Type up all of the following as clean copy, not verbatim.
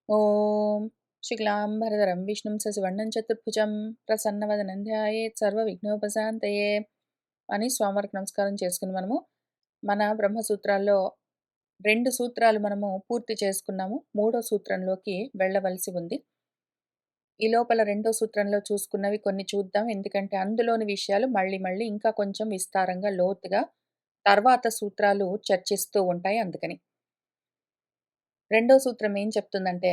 ఓం శుక్లాంబరధరం విష్ణుం శశివర్ణం చతుర్భుజం ప్రసన్నవదనం ధ్యాయేత్ సర్వవిఘ్నోపశాంతయే అని స్వామివారికి నమస్కారం చేసుకుని మన బ్రహ్మసూత్రాల్లో 2 సూత్రాలు మనము పూర్తి చేసుకున్నాము. మూడో సూత్రంలోకి వెళ్ళవలసి ఉంది. ఈ లోపల రెండో సూత్రంలో చూసుకున్నవి కొన్ని చూద్దాం. ఎందుకంటే అందులోని విషయాలు మళ్ళీ మళ్ళీ ఇంకా కొంచెం విస్తారంగా లోతుగా తర్వాత సూత్రాలు చర్చిస్తూ ఉంటాయి అందుకని. రెండో సూత్రం ఏం చెప్తుందంటే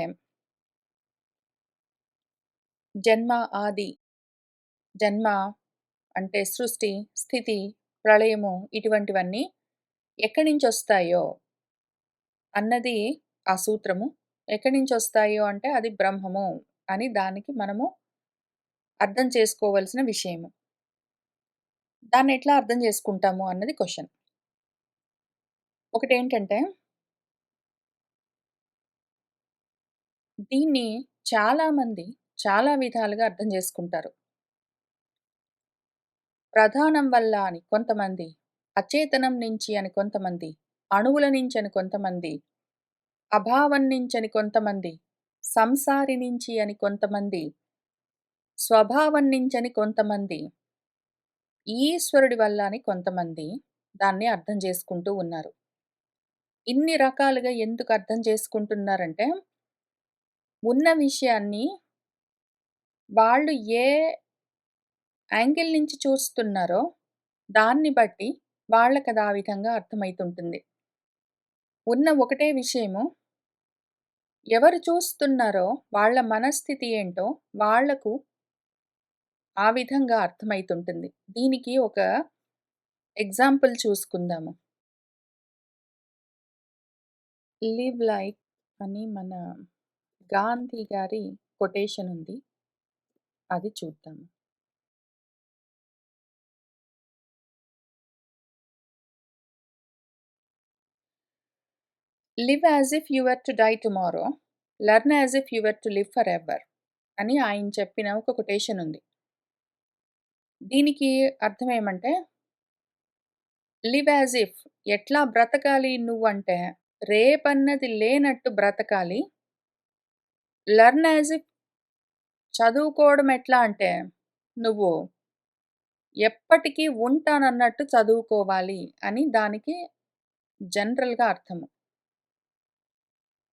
జన్మ ఆది జన్మ అంటే సృష్టి, స్థితి, ప్రళయము ఇటువంటివన్నీ ఎక్కడి నుంచొస్తాయో అన్నది ఆ సూత్రము. ఎక్కడి నుంచొస్తాయో అంటే అది బ్రహ్మము అని దానికి మనము అర్థం చేసుకోవాల్సిన విషయము. దాన్నెట్లా అర్థం చేసుకుంటాము అన్నది క్వెషన్. ఒకటేంటంటే దీన్ని చాలామంది చాలా విధాలుగా అర్థం చేసుకుంటారు. ప్రధానం వల్ల అని కొంతమంది, అచేతనం నుంచి అని కొంతమంది, అణువుల నుంచని కొంతమంది, అభావం నుంచని కొంతమంది, సంసారి నుంచి అని కొంతమంది, స్వభావం నుంచని కొంతమంది, ఈశ్వరుడి వల్ల అని కొంతమంది దాన్ని అర్థం చేసుకుంటూ ఉన్నారు. ఇన్ని రకాలుగా ఎందుకు అర్థం చేసుకుంటున్నారంటే, ఉన్న విషయాన్ని వాళ్ళు ఏ యాంగిల్ నుంచి చూస్తున్నారో దాన్ని బట్టి వాళ్ళకది ఆ విధంగా అర్థమైతుంటుంది. ఉన్న ఒకటే విషయము ఎవరు చూస్తున్నారో వాళ్ళ మనస్థితి ఏంటో వాళ్ళకు ఆ విధంగా అర్థమైతుంటుంది. దీనికి ఒక ఎగ్జాంపుల్ చూసుకుందాము. 'లివ్ లైక్' అని మన గాంధీ గారి కొటేషన్ ఉంది. అది చూద్దాము. Live as if you were to die tomorrow, learn as if you were to live forever అని ఆయన చెప్పిన ఒక కొటేషన్ ఉంది. దీనికి అర్థం ఏమంటే, లివ్ యాజ్ ఇఫ్ ఎట్లా బ్రతకాలి నువ్వంటే, రేపన్నది లేనట్టు బ్రతకాలి. లెర్న్ యాజ్ ఇఫ్ చదువుకోవడం ఎట్లా అంటే, నువ్వు ఎప్పటికీ ఉంటానన్నట్టు చదువుకోవాలి అని దానికి జనరల్‌గా అర్థము.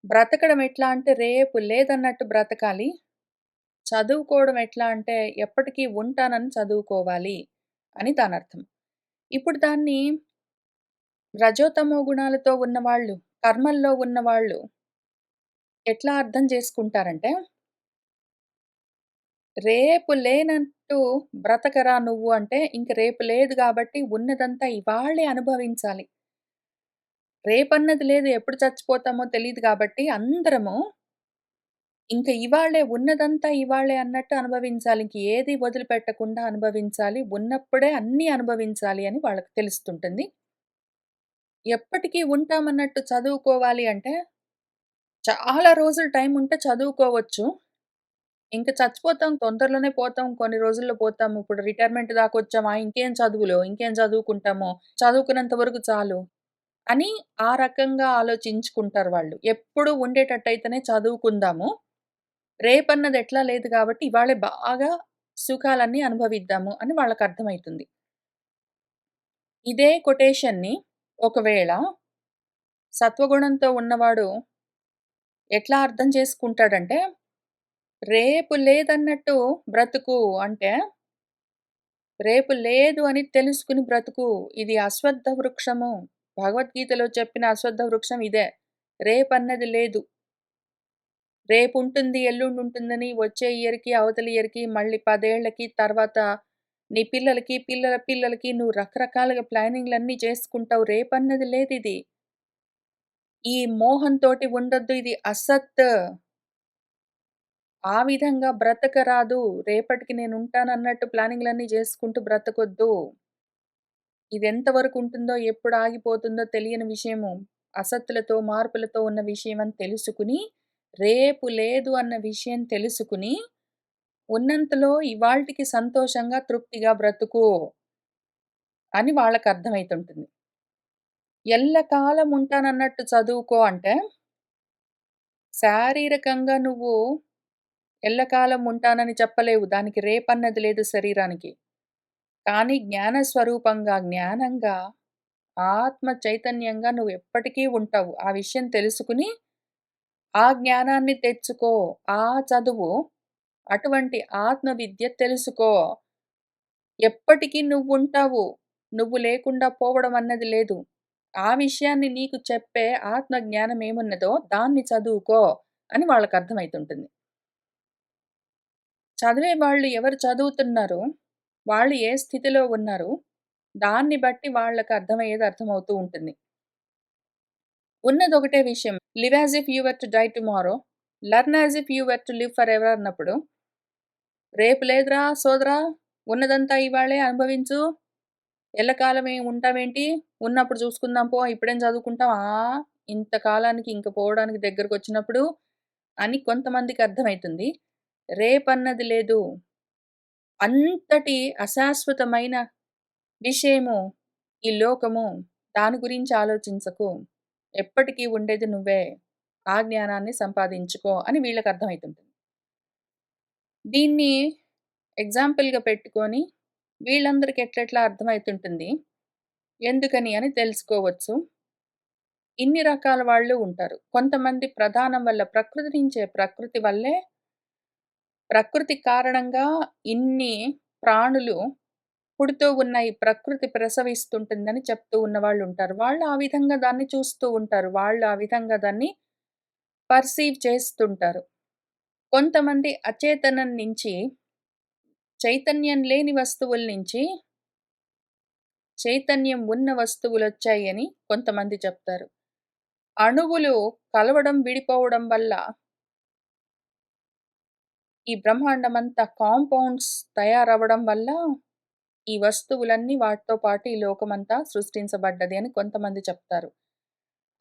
బ్రతకడం ఎట్లా అంటే రేపు లేదన్నట్టు బ్రతకాలి. చదువుకోవడం ఎట్లా అంటే ఎప్పటికీ ఉంటానని చదువుకోవాలి అని దానర్థం. ఇప్పుడు దాన్ని రజోతమో గుణాలతో ఉన్నవాళ్ళు, కర్మల్లో ఉన్నవాళ్ళు ఎట్లా అర్థం చేసుకుంటారంటే, రేపు లేనట్టు బ్రతకరా నువ్వు అంటే, ఇంక రేపు లేదు గాబట్టి ఉన్నదంతా ఇవాళే అనుభవించాలి. రేపన్నది లేదు, ఎప్పుడు చచ్చిపోతామో తెలీదు గాబట్టి అందరము ఇంక ఇవాళే ఉన్నదంతా ఇవాళే అన్నట్టు అనుభవించాలి. ఇంక ఏది వదిలిపెట్టకుండా అనుభవించాలి. ఉన్నప్పుడే అన్నీ అనుభవించాలి అని వాళ్ళకి తెలుస్తుంటుంది. ఎప్పటికీ ఉంటామన్నట్టు చదువుకోవాలి అంటే, చాలా రోజులు టైముంటే చదువుకోవచ్చు. ఇంక చచ్చిపోతాం. తొందరలోనే పోతాం. కొన్ని రోజుల్లో పోతాము. ఇప్పుడు రిటైర్మెంట్ దాకొచ్చామా, ఇంకేం చదువులు, ఇంకేం చదువుకుంటాము. చదువుకున్నంత వరకు చాలు అని ఆ రకంగా ఆలోచించుకుంటారు వాళ్ళు. ఎప్పుడు ఉండేటట్టయితేనే చదువుకుందాము. రేపన్నది ఎట్లా లేదు కాబట్టి ఇవాళే బాగా సుఖాలన్నీ అనుభవిద్దాము అని వాళ్ళకర్థమైతుంది. ఇదే కొటేషన్‌ని ఒకవేళ సత్వగుణంతో ఉన్నవాడు ఎట్లా అర్థం చేసుకుంటాడంటే, రేపు లేదన్నట్టు బ్రతుకు అంటే రేపు లేదు అని తెలుసుకుని బ్రతుకు. ఇది అశ్వత్థ వృక్షము. భగవద్గీతలో చెప్పిన అశ్వత్థ వృక్షం ఇదే. రేపన్నది లేదు. రేపుంటుంది, ఎల్లుండుంటుందని వచ్చే ఇయర్‌కి, అవతలి ఇయర్‌కి, మళ్ళీ 10 ఏళ్లకి, తర్వాత నీ పిల్లలకి, పిల్లల పిల్లలకి నువ్వు రకరకాలుగా ప్లానింగ్‌లన్నీ చేసుకుంటావు. రేపన్నది లేదిది. ఈ మోహంతోటి ఉండొద్దు. ఇది అసత్. ఆ విధంగా బ్రతకరాదు. రేపటికి నేనుంటానన్నట్టు ప్లానింగ్‌లన్నీ చేసుకుంటూ బ్రతకొద్దు. ఇదెంత వరకుంటుందో, ఎప్పుడు ఆగిపోతుందో తెలియని విషయము. అసత్తులతో, మార్పులతో ఉన్న విషయమని తెలుసుకుని, రేపు లేదు అన్న విషయం తెలుసుకుని, ఉన్నంతలో ఇవాల్టికి సంతోషంగా, తృప్తిగా బ్రతుకు అని వాళ్ళకర్థమైతుంటుంది. ఎల్లకాలం ఉంటానన్నట్టు చదువుకో అంటే, శారీరకంగా నువ్వు ఎల్లకాలం ఉంటానని చెప్పలేవు. దానికి రేపన్నది లేదు శరీరానికి. కానీ జ్ఞాన స్వరూపంగా, జ్ఞానంగా, ఆత్మ చైతన్యంగా నువ్వెప్పటికీ ఉంటావు. ఆ విషయం తెలుసుకుని, ఆ జ్ఞానాన్ని తెచ్చుకో. ఆ చదువు, అటువంటి ఆత్మ విద్య తెలుసుకో. ఎప్పటికి నువ్వుంటావు. నువ్వు లేకుండా పోవడం అన్నది లేదు. ఆ విషయాన్ని నీకు చెప్పే ఆత్మ జ్ఞానం ఏమున్నదో దాన్ని చదువుకో అని వాళ్ళకర్థమైతుంటుంది. చదివే వాళ్ళు ఎవరు చదువుతున్నారో, వాళ్ళు ఏ స్థితిలో ఉన్నారు, దాన్ని బట్టి వాళ్ళకి అర్థమయ్యేది అర్థమవుతూ ఉంటుంది. ఉన్నదొకటే విషయం. Live as if you were to die tomorrow, learn as if you were to live forever అన్నప్పుడు, రేపు లేదురా సోదరా, ఉన్నదంతా ఇవాళే అనుభవించు. ఎల్లకాలమే ఉంటావేంటి? ఉన్నప్పుడు చూసుకుందాం పో. ఇప్పుడేం చదువుకుంటాం? ఇంతకాలానికి ఇంక పోవడానికి దగ్గరకొచ్చినప్పుడు అని కొంతమందికి అర్థమైతుంది. రేపన్నది లేదు. అంతటి అశాశ్వతమైన విషయము ఈ లోకము. దాని గురించి ఆలోచించకు. ఎప్పటికీ ఉండేది నువ్వే. ఆ జ్ఞానాన్ని సంపాదించుకో అని వీళ్ళకర్థమైతుంటుంది. దీన్ని ఎగ్జాంపుల్‌గా పెట్టుకొని వీళ్ళందరికి ఎట్లెట్లా అర్థమైతుంటుంది. ఎందుకని అని తెలుసుకోవచ్చు. ఇన్ని రకాల వాళ్ళు ఉంటారు. కొంతమంది ప్రధానం వల్ల ప్రకృతి నుంచే ప్రకృతి వల్లే ప్రకృతి కారణంగా ఇన్ని ప్రాణులు పుడుతూ ఉన్నాయి. ప్రకృతి ప్రసవిస్తుంటుందని చెప్తూ ఉన్నవాళ్ళుంటారు. వాళ్ళు ఆ విధంగా దాన్ని చూస్తూ ఉంటారు. వాళ్ళు ఆ విధంగా దాన్ని పర్సీవ్ చేస్తుంటారు. కొంతమంది అచేతనం నుంచి, చైతన్యం లేని వస్తువుల నుంచి చైతన్యం ఉన్న వస్తువులొచ్చాయని కొంతమంది చెప్తారు. అణువులు కలవడం, విడిపోవడం వల్ల ఈ బ్రహ్మాండమంతా కాంపౌండ్స్ తయారవ్వడం వల్ల ఈ వస్తువులన్నీ వాటితో పాటు ఈ లోకమంతా సృష్టించబడ్డది అని కొంతమంది చెప్తారు.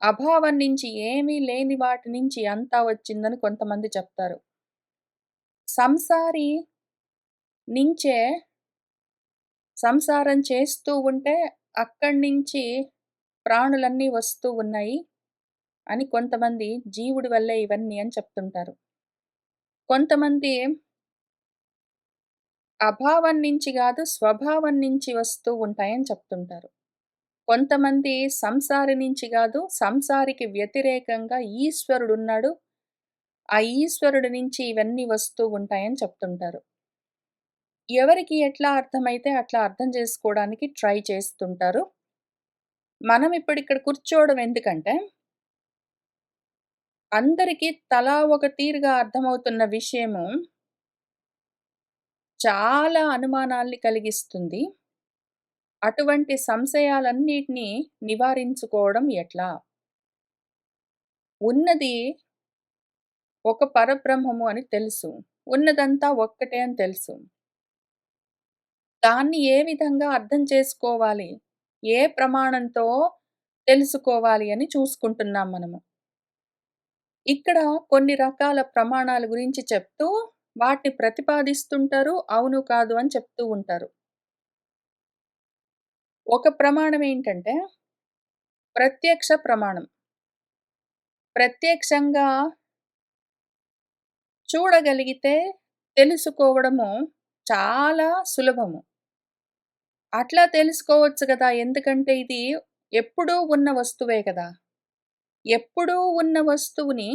అభావం నుంచి ఏమీ లేని వాటి నుంచి అంతా వచ్చిందని కొంతమంది చెప్తారు. సంసారి నించే సంసారం చేస్తూ ఉంటే అక్కడి నుంచి ప్రాణులన్నీ వస్తూ ఉన్నాయి అని కొంతమంది జీవుడి వల్లే ఇవన్నీ అని చెప్తుంటారు. కొంతమంది అభావం నుంచి గాదు, స్వభావం నుంచి వస్తూ ఉంటాయని చెప్తుంటారు. కొంతమంది సంసారి నుంచి గాదు, సంసారికి వ్యతిరేకంగా ఈశ్వరుడున్నాడు. ఆ ఈశ్వరుడి నుంచి ఇవన్నీ వస్తూ ఉంటాయని చెప్తుంటారు. ఎవరికి ఎట్లా అర్థమైతే అట్లా అర్థం చేసుకోవడానికి ట్రై చేస్తుంటారు. మనం ఇప్పుడిక్కడ కూర్చోవడం ఎందుకంటే, అందరికీ తలా ఒక తీరుగా అర్థమవుతున్న విషయము చాలా అనుమానాల్ని కలిగిస్తుంది. అటువంటి సంశయాలన్నిటిని నివారించుకోవడం ఎట్లా? ఉన్నది ఒక పరబ్రహ్మము అని తెలుసు. ఉన్నదంతా ఒక్కటే అని తెలుసు. దాన్ని ఏ విధంగా అర్థం చేసుకోవాలి? ఏ ప్రమాణంతో తెలుసుకోవాలి అని చూసుకుంటున్నాం మనము. ఇక్కడ కొన్ని రకాల ప్రమాణాల గురించి చెప్తూ, వాటిని ప్రతిపాదిస్తుంటారు. అవును, కాదు అని చెప్తూ ఉంటారు. ఒక ప్రమాణం ఏంటంటే, ప్రత్యక్ష ప్రమాణం. ప్రత్యక్షంగా చూడగలిగితే తెలుసుకోవడము చాలా సులభము. అట్లా తెలుసుకోవచ్చు గదా! ఎందుకంటే ఇది ఎప్పుడూ ఉన్న వస్తువే కదా! ఎప్పుడూ ఉన్న వస్తువుని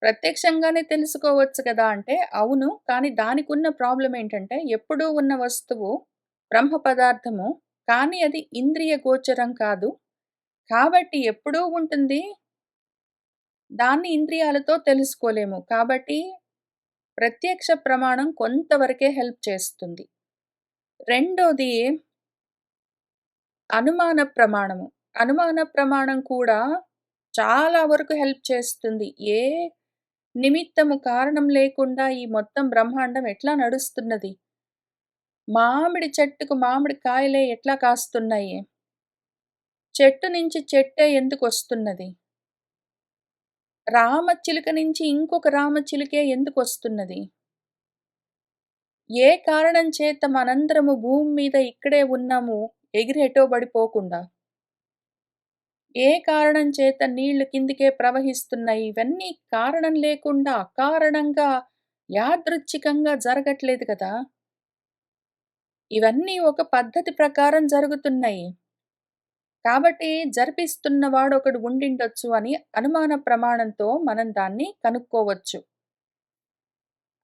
ప్రత్యక్షంగానే తెలుసుకోవచ్చు కదా! అంటే అవును. కానీ దానికున్న ప్రాబ్లమ్ ఏంటంటే ఎప్పుడూ ఉన్న వస్తువు బ్రహ్మ పదార్థము. కానీ అది ఇంద్రియ గోచరం కాదు. కాబట్టి ఎప్పుడూ ఉంటుంది. దాన్ని ఇంద్రియాలతో తెలుసుకోలేము. కాబట్టి ప్రత్యక్ష ప్రమాణం కొంతవరకే హెల్ప్ చేస్తుంది. రెండోది అనుమాన ప్రమాణము. అనుమాన ప్రమాణం కూడా చాలా వరకు హెల్ప్ చేస్తుంది. ఏ నిమిత్తము కారణం లేకుండా ఈ మొత్తం బ్రహ్మాండం ఎట్లా నడుస్తున్నది? మామిడి చెట్టుకు మామిడి కాయలే ఎట్లా కాస్తున్నాయి? చెట్టు నుంచి చెట్టే ఎందుకొస్తున్నది? రామచిలుక నుంచి ఇంకొక రామచిలుకే ఎందుకొస్తున్నది? ఏ కారణం చేత మనందరము భూమి మీద ఇక్కడే ఉన్నాము, ఎగిరి ఎటో పడిపోకుండా? ఏ కారణం చేత నీళ్లు కిందికే ప్రవహిస్తున్నాయి? ఇవన్నీ కారణం లేకుండా అకారణంగా యాదృచ్ఛికంగా జరగట్లేదు కదా! ఇవన్నీ ఒక పద్ధతి ప్రకారం జరుగుతున్నాయి. కాబట్టి జరిపిస్తున్నవాడొకడు ఉండిండొచ్చు అని అనుమాన ప్రమాణంతో మనం దాన్ని కనుక్కోవచ్చు.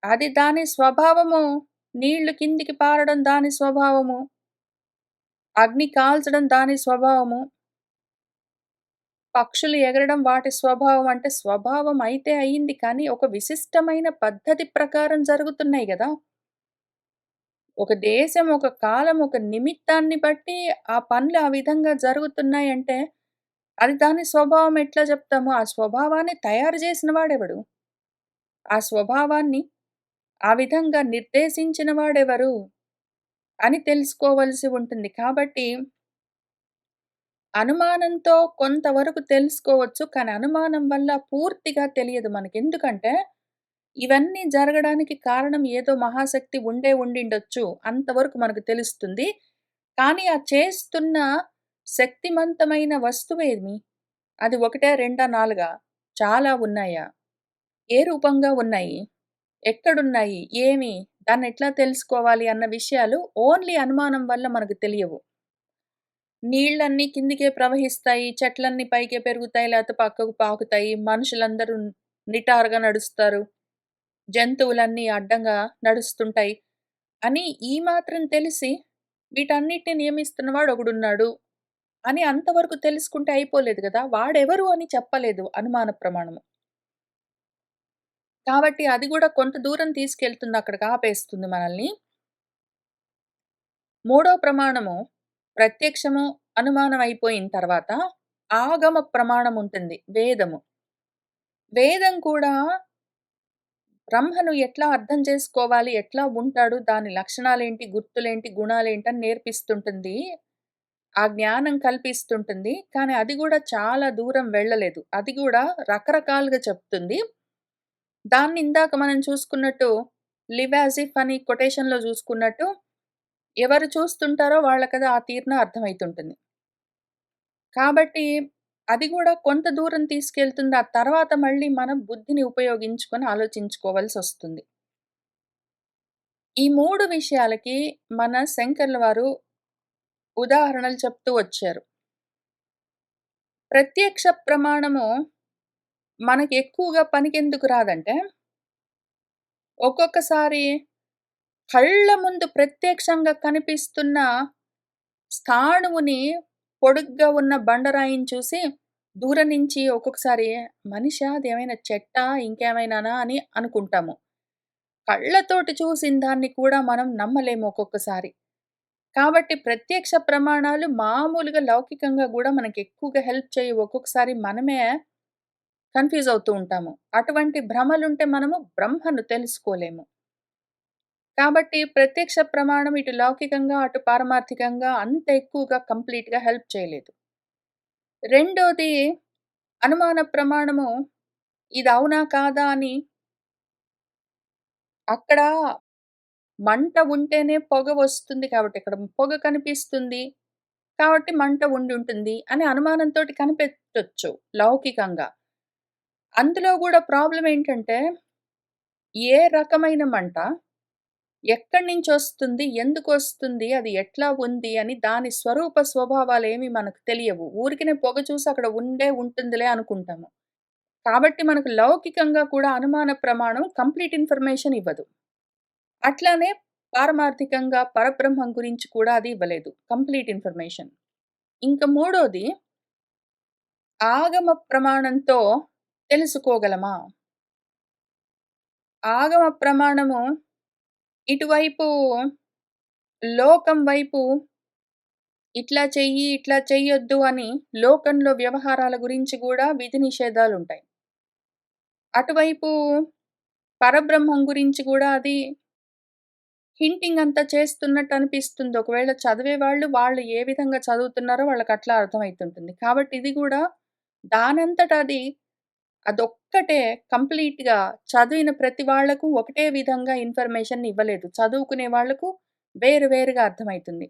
అది దాని స్వభావము. నీళ్లు కిందికి పారడం దాని స్వభావము. అగ్ని కాల్చడం దాని స్వభావము. పక్షులు ఎగరడం వాటి స్వభావం. అంటే స్వభావం అయితే అయింది కానీ ఒక విశిష్టమైన పద్ధతి ప్రకారం జరుగుతున్నాయి గదా! ఒక దేశం, ఒక కాలం, ఒక నిమిత్తాన్ని బట్టి ఆ పనులు ఆ విధంగా జరుగుతున్నాయంటే, అది దాని స్వభావం ఎట్లా జెప్తాము? ఆ స్వభావాన్ని తయారు జేసిన వాడెవడు? ఆ స్వభావాన్ని ఆ విధంగా నిర్దేశించిన వాడెవరు? అని తెలుసుకోవలసి ఉంటుంది. కాబట్టి అనుమానంతో కొంతవరకు తెలుసుకోవచ్చు. కానీ అనుమానం వల్ల పూర్తిగా తెలియదు మనకి. ఎందుకంటే ఇవన్నీ జరగడానికి కారణం ఏదో మహాశక్తి ఉండిండొచ్చు. అంతవరకు మనకు తెలుస్తుంది. కానీ ఆ చేస్తున్న శక్తిమంతమైన వస్తువేమి? అది ఒకటా? రెండా? నాలుగా? చాలా ఉన్నాయా? ఏ రూపంగా ఉన్నాయి? ఎక్కడున్నాయి? ఏమి? దాన్నెట్లా తెలుసుకోవాలి అన్న విషయాలు ఓన్లీ అనుమానం వల్ల మనకు తెలియవు. నీళ్ళన్నీ కిందికే ప్రవహిస్తాయి. చెట్లన్నీ పైకే పెరుగుతాయి. లేతే పక్కకు పాకుతాయి. మనుషులందరూ నిటారుగా నడుస్తారు. జంతువులన్నీ అడ్డంగా నడుస్తుంటాయి. అని ఈ మాత్రం తెలిసి వీటన్నిటిని నియమిస్తున్నవాడు ఒకడున్నాడు అని అంతవరకు తెలుసుకుంటే అయిపోలేదు గదా! వాడెవరు అని చెప్పలేదు అనుమాన ప్రమాణము. కాబట్టి అది గూడా కొంత దూరం తీసుకెళ్తుంది. అక్కడికి ఆపేస్తుంది మనల్ని. మూడో ప్రమాణము ప్రత్యక్షము, అనుమానం అయిపోయిన తర్వాత ఆగమ ప్రమాణం ఉంటుంది. వేదము. వేదం కూడా బ్రహ్మను ఎట్లా అర్థం చేసుకోవాలి? ఎట్లా ఉంటాడు? దాని లక్షణాలేంటి? గుర్తులేంటి? గుణాలేంటి? అని నేర్పిస్తుంటుంది. ఆ జ్ఞానం కల్పిస్తుంటుంది. కానీ అది గూడా చాలా దూరం వెళ్ళలేదు. అది గూడా రకరకాలుగా చెప్తుంది. దాన్ని ఇందాక మనం చూసుకున్నట్టు 'లివ్ యాజ్ ఇఫ్' అని కొటేషన్‌లో చూసుకున్నట్టు ఎవరు చూస్తుంటారో వాళ్ళకది ఆ తీరున అర్థమైతుంటుంది. కాబట్టి అది గూడా కొంత దూరం తీసుకెళ్తుంది. ఆ తర్వాత మళ్ళీ మనం బుద్ధిని ఉపయోగించుకొని ఆలోచించుకోవాల్సొస్తుంది. ఈ 3 విషయాలకి మన శంకర్ల వారు ఉదాహరణలు చెప్తూ వచ్చారు. ప్రత్యక్ష ప్రమాణము మనకెక్కువగా పనికెందుకు రాదంటే, ఒక్కొక్కసారి కళ్ళ ముందు ప్రత్యక్షంగా కనిపిస్తున్న స్థాణువుని పొడుగ్గా ఉన్న బండరాయిని చూసి దూరం నుంచి ఒక్కొక్కసారి మనిషా? అదేమైనా చెట్టా? ఇంకేమైనానా? అని అనుకుంటాము. కళ్ళతోటి చూసిన దాన్ని కూడా మనం నమ్మలేము ఒక్కొక్కసారి. కాబట్టి ప్రత్యక్ష ప్రమాణాలు మామూలుగా లౌకికంగా గూడా మనకెక్కువగా హెల్ప్ చేయవు. ఒక్కొక్కసారి మనమే కన్‌ఫ్యూజ్ అవుతూ ఉంటాము. అటువంటి భ్రమలుంటే మనము బ్రహ్మను తెలుసుకోలేము. కాబట్టి ప్రత్యక్ష ప్రమాణం ఇటు లౌకికంగా, అటు పారమార్థికంగా అంత ఎక్కువగా కంప్లీట్‌గా హెల్ప్ చేయలేదు. రెండోది అనుమాన ప్రమాణము ఇది అవునా? కాదా? అని అక్కడ మంట ఉంటేనే పొగ వస్తుంది కాబట్టి ఇక్కడ పొగ కనిపిస్తుంది. కాబట్టి మంట ఉండుంటుంది అని అనుమానంతోటి కనిపెట్టొచ్చు లౌకికంగా. అందులో గూడా ప్రాబ్లమ్ ఏంటంటే, ఏ రకమైన మంట? ఎక్కడి నుంచొస్తుంది? ఎందుకొస్తుంది? అది ఎట్లా ఉంది? అని దాని స్వరూప స్వభావాలేమి మనకు తెలియవు. ఊరికనే పొగ చూసి అక్కడ ఉంటుందిలే అనుకుంటాము. కాబట్టి మనకు లౌకికంగా కూడా అనుమాన ప్రమాణం కంప్లీట్ ఇన్ఫర్మేషన్ ఇవ్వదు. అట్లానే పారమార్థికంగా పరబ్రహ్మం గురించి కూడా అది ఇవ్వలేదు. Complete information. ఇంక మూడోది ఆగమ ప్రమాణంతో తెలుసుకోగలమా? ఆగమ ప్రమాణము ఇటువైపు లోకం వైపు ఇట్లా చెయ్యి, ఇట్లా చెయ్యొద్దు అని లోకంలో వ్యవహారాల గురించి గూడా విధి నిషేధాలుంటాయి. అటువైపు పరబ్రహ్మం గురించి గూడా అది హింటింగ్ అంతా చేస్తున్నట్టు అనిపిస్తుంది. ఒకవేళ చదివేవాళ్ళు వాళ్ళు ఏ విధంగా చదువుతున్నారో వాళ్ళకట్లా అర్థమైతుంటుంది. కాబట్టి ఇది గూడా దానంతట అది అదొక్కటే కంప్లీట్‌గా చదివిన ప్రతి వాళ్ళకు ఒకటే విధంగా ఇన్ఫర్మేషన్ ఇవ్వలేదు. చదువుకునే వాళ్ళకు వేరు వేరుగా అర్థమైతుంది.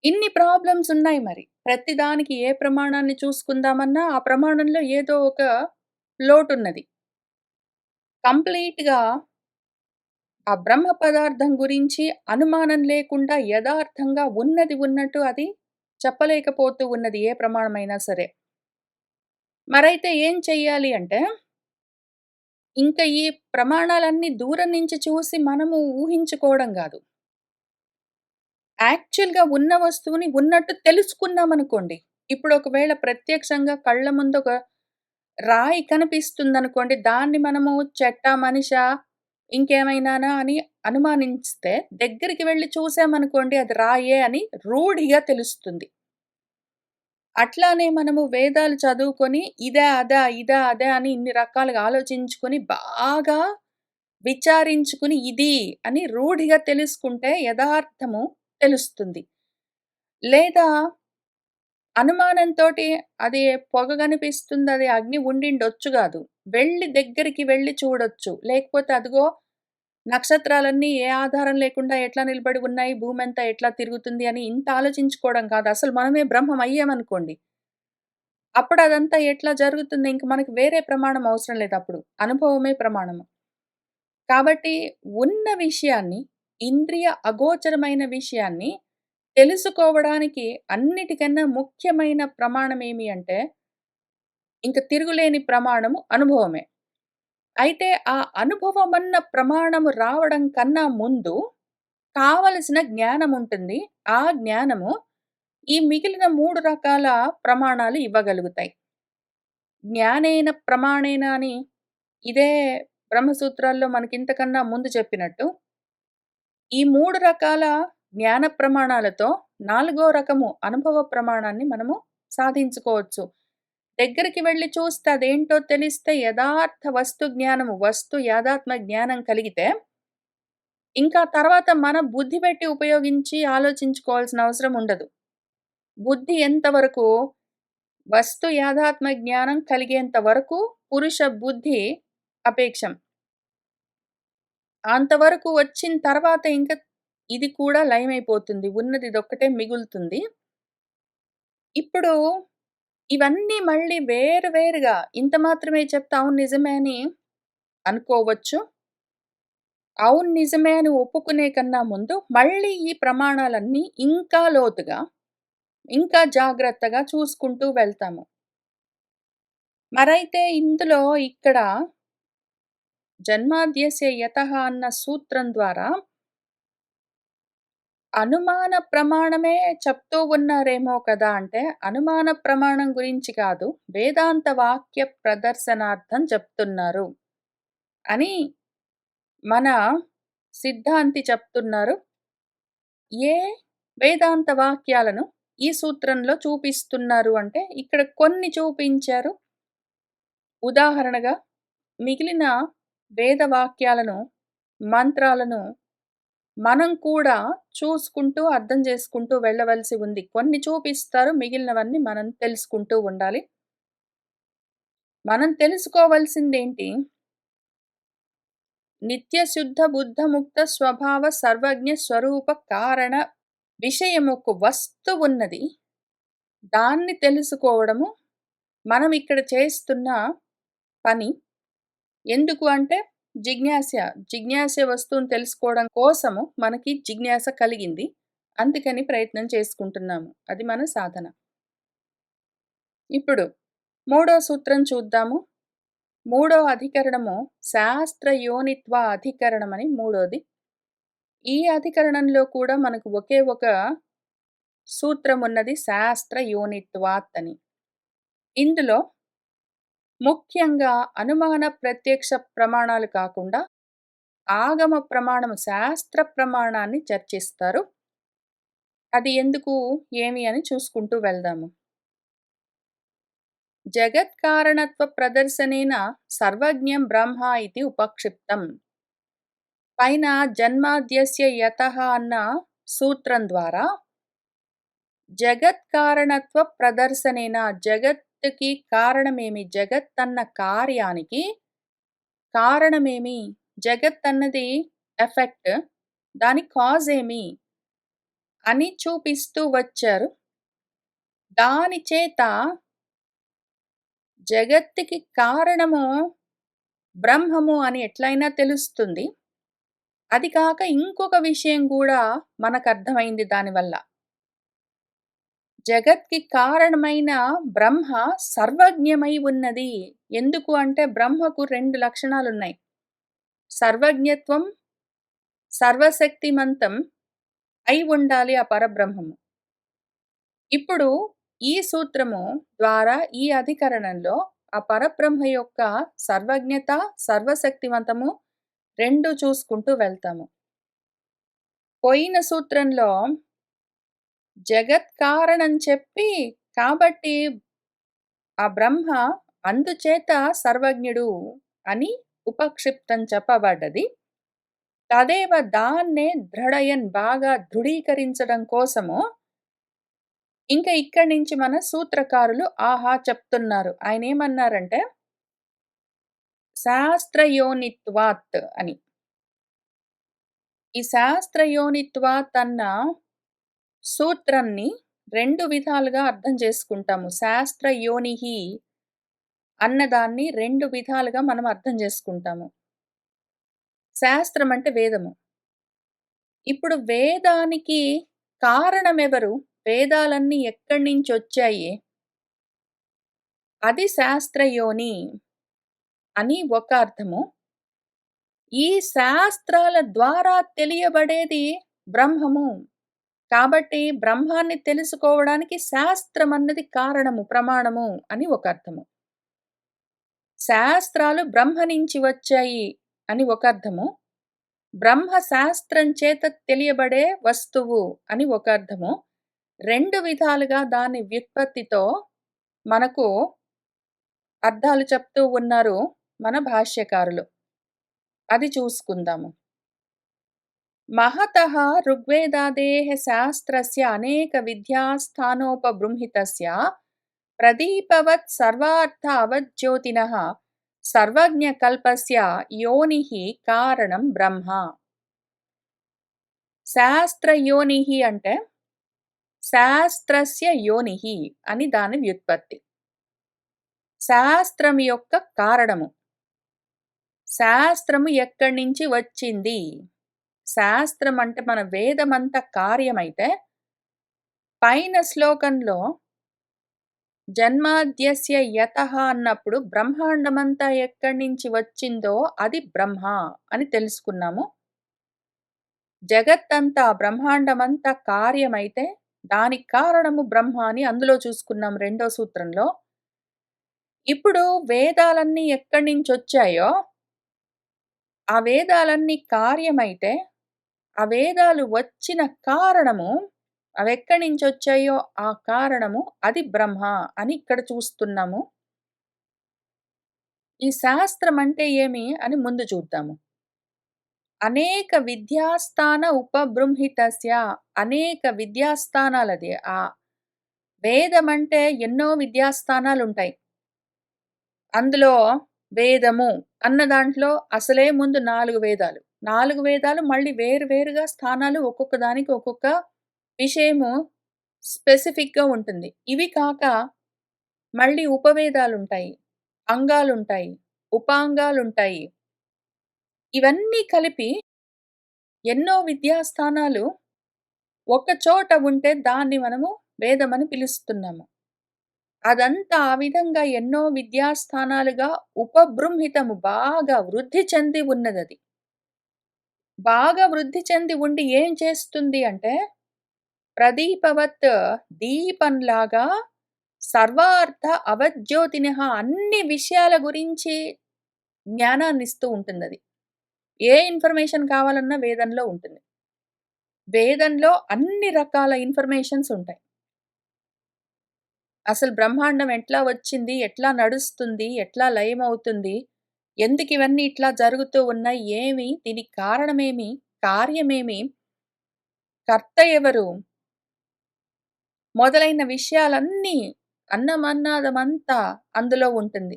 ఇన్ని ప్రాబ్లమ్స్ ఉన్నాయి మరి. ప్రతిదానికి ఏ ప్రమాణాన్ని చూసుకుందామన్నా, ఆ ప్రమాణంలో ఏదో ఒక లోటున్నది. కంప్లీట్‌గా ఆ బ్రహ్మ పదార్థం గురించి అనుమానం లేకుండా యదార్థంగా ఉన్నది ఉన్నట్టు అది చెప్పలేకపోతూ ఉన్నది ఏ ప్రమాణమైనా సరే. మరైతే ఏం చెయ్యాలి అంటే, ఇంక ఈ ప్రమాణాలన్నీ దూరం నుంచి చూసి మనము ఊహించుకోవడం గాదు. యాక్చువల్‌గా ఉన్న వస్తువుని ఉన్నట్టు తెలుసుకున్నామనుకోండి. ఇప్పుడు ఒకవేళ ప్రత్యక్షంగా కళ్ళ ముందు ఒక రాయి కనిపిస్తుందనుకోండి. దాన్ని మనము చెట్టా, మనిషా, ఇంకేమైనానా అని అనుమానిస్తే దగ్గరికి వెళ్లి చూసామనుకోండి అది రాయే అని రూఢిగా తెలుస్తుంది. అట్లానే మనము వేదాలు చదువుకొని ఇదా? అదా? ఇదా? అదా? అని ఇన్ని రకాలుగా ఆలోచించుకొని బాగా విచారించుకుని ఇది అని రూఢిగా తెలుసుకుంటే యథార్థము తెలుస్తుంది. లేదా అనుమానంతోటి అది పొగ కనిపిస్తుంది, అది అగ్ని ఉండిండొచ్చు గాదు. దగ్గరికి వెళ్లి చూడొచ్చు. లేకపోతే అదిగో నక్షత్రాలన్నీ ఏ ఆధారం లేకుండా ఎట్లా నిలబడి ఉన్నాయి, భూమంతా ఎట్లా తిరుగుతుంది అని ఇంత ఆలోచించుకోవడం కాదు. అసలు మనమే బ్రహ్మం అయ్యామనుకోండి. అప్పుడు అదంతా ఎట్లా జరుగుతుంది? ఇంక మనకి వేరే ప్రమాణం అవసరం లేదప్పుడు. అనుభవమే ప్రమాణము. కాబట్టి ఉన్న విషయాన్ని, ఇంద్రియ అగోచరమైన విషయాన్ని తెలుసుకోవడానికి అన్నిటికన్నా ముఖ్యమైన ప్రమాణమేమి అంటే, ఇంక తిరుగులేని ప్రమాణము అనుభవమే. అయితే ఆ అనుభవమన్న ప్రమాణము రావడం కన్నా ముందు కావలసిన జ్ఞానముంటుంది. ఆ జ్ఞానము ఈ మిగిలిన 3 రకాల ప్రమాణాలు ఇవ్వగలుగుతాయి. జ్ఞానేన ప్రమాణేన అని ఇదే బ్రహ్మసూత్రాల్లో మనకింతకన్నా ముందు చెప్పినట్టు, ఈ 3 రకాల జ్ఞాన ప్రమాణాలతో నాలుగో రకము అనుభవ ప్రమాణాన్ని మనము సాధించుకోవచ్చు. దగ్గరికి వెళ్లి చూస్తే అదేంటో తెలిస్తే యథార్థ వస్తు జ్ఞానము, వస్తు యాదాత్మ జ్ఞానం కలిగితే, ఇంకా తర్వాత మన బుద్ధి పెట్టి ఉపయోగించి ఆలోచించుకోవాల్సిన అవసరం ఉండదు. బుద్ధి ఎంతవరకు వస్తు యాదాత్మ జ్ఞానం కలిగేంత వరకు పురుష బుద్ధి అపేక్షం. అంతవరకు వచ్చిన తర్వాత ఇంక ఇది కూడా లయమైపోతుంది. ఉన్నది ఇదొక్కటే మిగులుతుంది. ఇప్పుడు ఇవన్నీ మళ్ళీ వేరు వేరుగా ఇంత మాత్రమే చెప్తే అవును నిజమే అని అనుకోవచ్చు. అవును నిజమే అని ఒప్పుకునే కన్నా ముందు మళ్ళీ ఈ ప్రమాణాలన్నీ ఇంకా లోతుగా, ఇంకా జాగ్రత్తగా చూసుకుంటూ వెళ్తాము. మరైతే ఇందులో ఇక్కడ జన్మాద్యస్య యతః అన్న సూత్రం ద్వారా అనుమాన ప్రమాణమే చెప్తూ ఉన్నారేమో కదా! అంటే అనుమాన ప్రమాణం గురించి కాదు. వేదాంత వాక్య ప్రదర్శనార్థం చెప్తున్నారు అని మన సిద్ధాంతి చెప్తున్నారు. ఏ వేదాంత వాక్యాలను ఈ సూత్రంలో చూపిస్తున్నారు అంటే ఇక్కడ కొన్ని చూపించారు. ఉదాహరణగా మిగిలిన వేద వాక్యాలను, మంత్రాలను మనం కూడా చూసుకుంటూ, అర్థం చేసుకుంటూ వెళ్ళవలసి ఉంది. కొన్ని చూపిస్తారు. మిగిలినవన్నీ మనం తెలుసుకుంటూ ఉండాలి. మనం తెలుసుకోవాల్సిందేంటి? నిత్య శుద్ధ బుద్ధ ముక్త స్వభావ సర్వజ్ఞ స్వరూప కారణ విషయమొక వస్తువున్నది. దాన్ని తెలుసుకోవడము మనం ఇక్కడ చేస్తున్న పని. ఎందుకు అంటే జిజ్ఞాస. జిజ్ఞాస వస్తువుని తెలుసుకోవడం కోసము మనకి జిజ్ఞాస కలిగింది. అందుకని ప్రయత్నం చేసుకుంటున్నాము. అది మన సాధన. ఇప్పుడు మూడో సూత్రం చూద్దాము. మూడో అధికరణము శాస్త్ర యోనిత్వ అధికరణమని మూడోది. ఈ అధికరణంలో కూడా మనకు ఒకే ఒక సూత్రం ఉన్నది శాస్త్ర యోనిత్వాత్ అని. ఇందులో ముఖ్యంగా అనుమాన ప్రత్యక్ష ప్రమాణాలు కాకుండా ఆగమ ప్రమాణము శాస్త్ర ప్రమాణాన్ని చర్చిస్తారు. అది ఎందుకు, ఏమి అని చూసుకుంటూ వెళ్దాము. జగత్కారణత్వ ప్రదర్శనేన సర్వజ్ఞం బ్రహ్మ ఇది ఉపక్షిప్తం. పైన జన్మాద్యస్య యతః అన్న సూత్రం ద్వారా జగత్కారణత్వ ప్రదర్శనేన జగత్తుకి కారణమేమి, జగత్ అన్న కార్యానికి కారణమేమి, జగత్ అన్నది ఎఫెక్ట్, దాని కాజ్ ఏమి అని చూపిస్తూ వచ్చారు. దాని చేత జగత్తుకి కారణము బ్రహ్మము అని ఎట్లైనా తెలుస్తుంది. అది కాక ఇంకొక విషయం గూడా మనకర్థమైంది దానివల్ల. జగత్‌కి కారణమైన బ్రహ్మ సర్వజ్ఞమై ఉన్నది. ఎందుకు అంటే బ్రహ్మకు 2 లక్షణాలున్నాయి. సర్వజ్ఞత్వం, సర్వశక్తిమంతం అయి ఉండాలి ఆ పరబ్రహ్మము. ఇప్పుడు ఈ సూత్రము ద్వారా ఈ అధికరణంలో ఆ పరబ్రహ్మ యొక్క సర్వజ్ఞత, సర్వశక్తివంతము 2 చూసుకుంటూ వెళ్తాము. పోయిన సూత్రంలో జగత్ కారణం చెప్పి కాబట్టి ఆ బ్రహ్మ అందుచేత సర్వజ్ఞుడు అని ఉపక్షిప్తం చెప్పబడ్డది. తదేవ దాన్నే దృఢయన్ బాగా దృఢీకరించడం కోసము ఇంక ఇక్కడి నుంచి మన సూత్రకారులు ఆహా చెప్తున్నారు. ఆయనేమన్నారంటే శాస్త్రయోనిత్వాత్ అని. ఈ శాస్త్రయోనిత్వాత్ అన్న సూత్రాన్ని 2 విధాలుగా అర్థం చేసుకుంటాము. శాస్త్రయోనిహి అన్నదాన్ని 2 విధాలుగా మనం అర్థం చేసుకుంటాము. శాస్త్రం అంటే వేదము. ఇప్పుడు వేదానికి కారణమెవరు? వేదాలన్నీ ఎక్కడి నుంచొచ్చాయి? అది శాస్త్రయోని అని ఒక అర్థము. ఈ శాస్త్రాల ద్వారా తెలియబడేది బ్రహ్మము. కాబట్టి బ్రహ్మాన్ని తెలుసుకోవడానికి శాస్త్రమన్నది కారణము, ప్రమాణము అని ఒక అర్థము. శాస్త్రాలు బ్రహ్మ నుంచి వచ్చాయి అని ఒక అర్థము. బ్రహ్మ శాస్త్రం చేత తెలియబడే వస్తువు అని ఒక అర్థము. 2 విధాలుగా దాని వ్యుత్పత్తితో మనకు అర్థాలు చెప్తూ ఉన్నారు మన భాష్యకారులు. అది చూసుకుందాము. महतः ऋग्वेदादेः शास्त्रस्य अनेकविद्यास्थानोपबृंहितस्य प्रदीपवत् सर्वार्थ अवज्योतिनः सर्वज्ञकल्पस्य योनिः कारणं ब्रह्म. శాస్త్రయోనిః అంటే శాస్త్రస్య యోనిః అని దాని వ్యుత్పత్తి. శాస్త్రం యొక్క కారణము. శాస్త్రము ఎక్కడి నుంచి వచ్చింది? శాస్త్రం అంటే మన వేదమంతా కార్యమైతే పైన శ్లోకంలో జన్మాద్యస్య యతః అన్నప్పుడు బ్రహ్మాండమంతా ఎక్కడి నుంచి వచ్చిందో అది బ్రహ్మ అని తెలుసుకున్నాము. జగత్తంతా బ్రహ్మాండమంతా కార్యమైతే దానికి కారణము బ్రహ్మ అని అందులో చూసుకున్నాం రెండో సూత్రంలో. ఇప్పుడు వేదాలన్నీ ఎక్కడి నుంచొచ్చాయో ఆ వేదాలన్నీ కార్యమైతే ఆ వేదాలు వచ్చిన కారణము అవెక్కడి నుంచొచ్చాయో ఆ కారణము అది బ్రహ్మ అని ఇక్కడ చూస్తున్నాము. ఈ శాస్త్రం అంటే ఏమి అని ముందు చూద్దాము. అనేక విద్యాస్థాన ఉపబృంహితస్య అనేక విద్యాస్థానాలది. ఆ వేదం అంటే ఎన్నో విద్యాస్థానాలుంటాయి. అందులో వేదము అన్న దాంట్లో అసలే ముందు 4 వేదాలు. 4 వేదాలు మళ్ళీ వేరు వేరుగా స్థానాలు ఒక్కొక్క దానికి ఒక్కొక్క విషయము స్పెసిఫిక్‌గా ఉంటుంది. ఇవి కాక మళ్ళీ ఉపవేదాలుంటాయి. అంగాలుంటాయి. ఉపాంగాలుంటాయి. ఇవన్నీ కలిపి ఎన్నో విద్యాస్థానాలు ఒక చోట ఉంటే దాన్ని మనము వేదమని పిలుస్తున్నాము. అదంతా ఆ విధంగా ఎన్నో విద్యాస్థానాలుగా ఉపబృంహితము బాగా వృద్ధి చెంది ఉన్నదది. బాగా వృద్ధి చెంది ఉండి ఏం చేస్తుంది అంటే ప్రదీపవత్ దీపంలాగా సర్వార్థ అవజ్యోతినః అన్ని విషయాల గురించి జ్ఞానాన్నిస్తూ ఉంటుందది. ఏ ఇన్ఫర్మేషన్ కావాలన్నా వేదంలో ఉంటుంది. వేదంలో అన్ని రకాల ఇన్ఫర్మేషన్స్ ఉంటాయి. అసలు బ్రహ్మాండం ఎట్లా వచ్చింది? ఎట్లా నడుస్తుంది? ఎట్లా లయమవుతుంది? ఎందుకివన్నీ ఇట్లా జరుగుతూ ఉన్నాయి? ఏమి? దీనికి కారణమేమి? కార్యమేమి? కర్త ఎవరు? మొదలైన విషయాలన్నీ అన్నమన్నాదమంతా అందులో ఉంటుంది.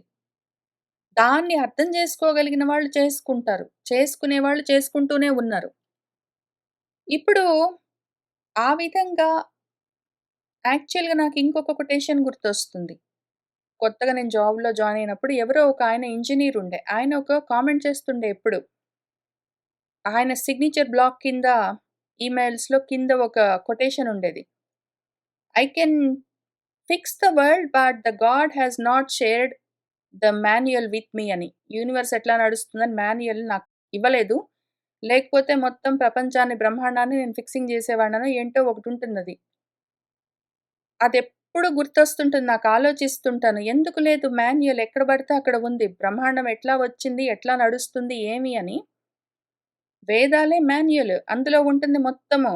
దాన్ని అర్థం చేసుకోగలిగిన వాళ్ళు చేసుకుంటారు. చేసుకునేవాళ్ళు చేసుకుంటూనే ఉన్నారు. ఇప్పుడు ఆ విధంగా యాక్చువల్‌గా నాకు ఇంకొక కొటేషన్ గుర్తొస్తుంది. కొత్తగా నేను జాబ్‌లో జాయిన్ అయినప్పుడు ఎవరో ఒక ఆయన ఇంజినీర్ ఉండే. ఆయన ఒక కామెంట్ చేస్తుండే ఎప్పుడు. ఆయన సిగ్నేచర్ బ్లాక్ కింద ఈమెయిల్స్‌లో కింద ఒక కొటేషన్ ఉండేది. I can fix the world but the God has not shared the manual with me అని. యూనివర్స్ ఎట్లా నడుస్తుందని మాన్యుయల్ నాకు ఇవ్వలేదు. లేకపోతే మొత్తం ప్రపంచాన్ని, బ్రహ్మాండాన్ని నేను ఫిక్సింగ్ చేసేవాడిననో ఏంటో ఒకటుంటుందది. అదెప్పుడు గుర్తొస్తుంటుంది. నాకు ఆలోచిస్తుంటాను. ఎందుకు లేదు మాన్యుయల్ ఎక్కడ పడితే అక్కడ ఉంది. బ్రహ్మాండం ఎట్లా వచ్చింది? ఎట్లా నడుస్తుంది? ఏమి అని. వేదాలే మాన్యుయల్. అందులో ఉంటుంది మొత్తము.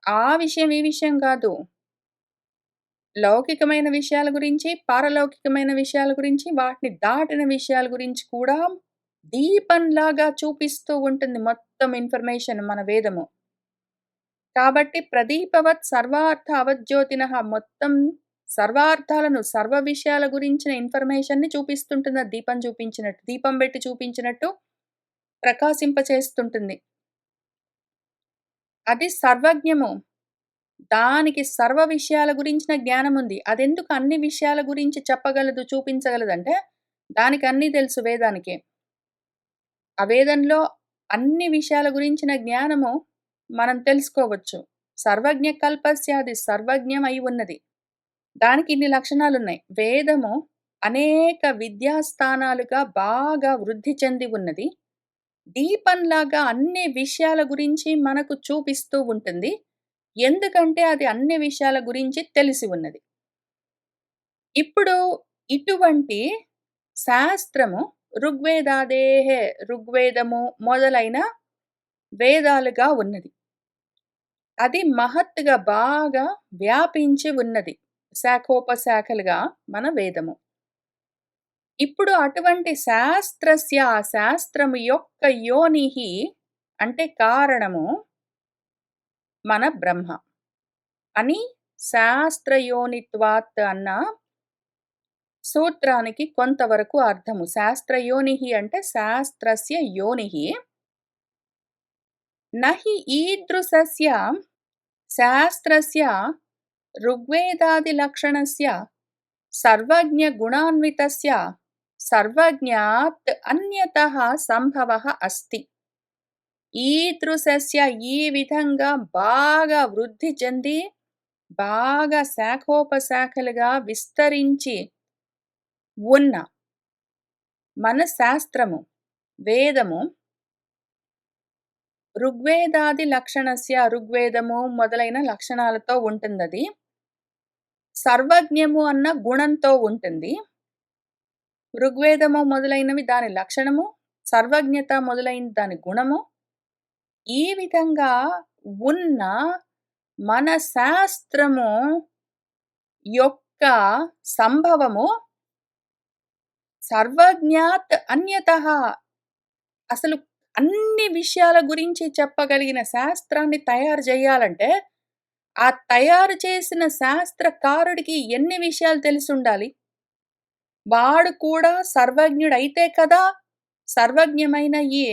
ఆ విషయం, ఈ విషయం గాదు. లౌకికమైన విషయాల గురించి, పారలౌకికమైన విషయాల గురించి, వాటిని దాటిన విషయాల గురించి కూడా దీపంలాగా చూపిస్తూ ఉంటుంది మొత్తం ఇన్ఫర్మేషన్ మన వేదము. కాబట్టి ప్రదీపవత్ సర్వార్థ అవజ్యోతినః మొత్తం సర్వార్థాలను, సర్వ విషయాల గురించిన ఇన్ఫర్మేషన్‌ని చూపిస్తుంటుంది. అది దీపం చూపించినట్టు. దీపం బెట్టి చూపించినట్టు ప్రకాశింపచేస్తుంటుంది. అది సర్వజ్ఞము. దానికి సర్వ విషయాల గురించిన జ్ఞానముంది. అదెందుకు అన్ని విషయాల గురించి చెప్పగలదు, చూపించగలదంటే, దానికి అన్నీ తెలుసు వేదానికి. ఆ వేదంలో అన్ని విషయాల గురించిన జ్ఞానము మనం తెలుసుకోవచ్చు. సర్వజ్ఞ కల్పస్య అది సర్వజ్ఞమై ఉన్నది. దానికి ఇన్ని లక్షణాలున్నాయి. వేదము అనేక విద్యాస్థానాలుగా బాగా వృద్ధి చెంది ఉన్నది. దీపంలాగా అన్ని విషయాల గురించి మనకు చూపిస్తూ ఉంటుంది. ఎందుకంటే అది అన్ని విషయాల గురించి తెలిసి ఉన్నది. ఇప్పుడు ఇటువంటి శాస్త్రము ఋగ్వేదము మొదలైన వేదాలుగా ఉన్నది. అది మహత్తుగా బాగా వ్యాపించి ఉన్నది. శాఖోపశాఖలుగా మన వేదము. ఇప్పుడు అటువంటి శాస్త్రస్య ఆ శాస్త్రము యొక్క యోనిహి అంటే కారణము మన బ్రహ్మ అని శాస్త్రయోనిత్వాత్ అన్న సూత్రానికి కొంతవరకు అర్థము. శాస్త్రయోనిహి అంటే శాస్త్రస్య యోనిహి. నహి ఈదృశస్య శాస్త్రస్య ఋగ్వేదాదిలక్షణస్య సర్వజ్ఞగుణాన్వితస్య సర్వజ్ఞాత్ అన్యతః సంభవః అస్తి. ఈదృశస్య ఈ విధంగా బాగా వృద్ధి చెంది, బాగా శాఖోపశాఖలుగా విస్తరించి ఉన్న మన శాస్త్రము, వేదము ఋగ్వేదాది లక్షణస్య ఋగ్వేదము మొదలైన లక్షణాలతో ఉంటుందది. సర్వజ్ఞము అన్న గుణంతో ఉంటుంది. ఋగ్వేదము మొదలైనవి దాని లక్షణము, సర్వజ్ఞత మొదలైనది దాని గుణము. ఈ విధంగా ఉన్న మన శాస్త్రము యొక్క సంభవము సర్వజ్ఞాత్ అన్యతః అసలు అన్ని విషయాల గురించి చెప్పగలిగిన శాస్త్రాన్ని తయారు జేయాలంటే, ఆ తయారు చేసిన శాస్త్రకారుడికి ఎన్ని విషయాలు తెలిసుండాలి? వాడు కూడా సర్వజ్ఞుడైతే కదా! సర్వజ్ఞమైన ఈ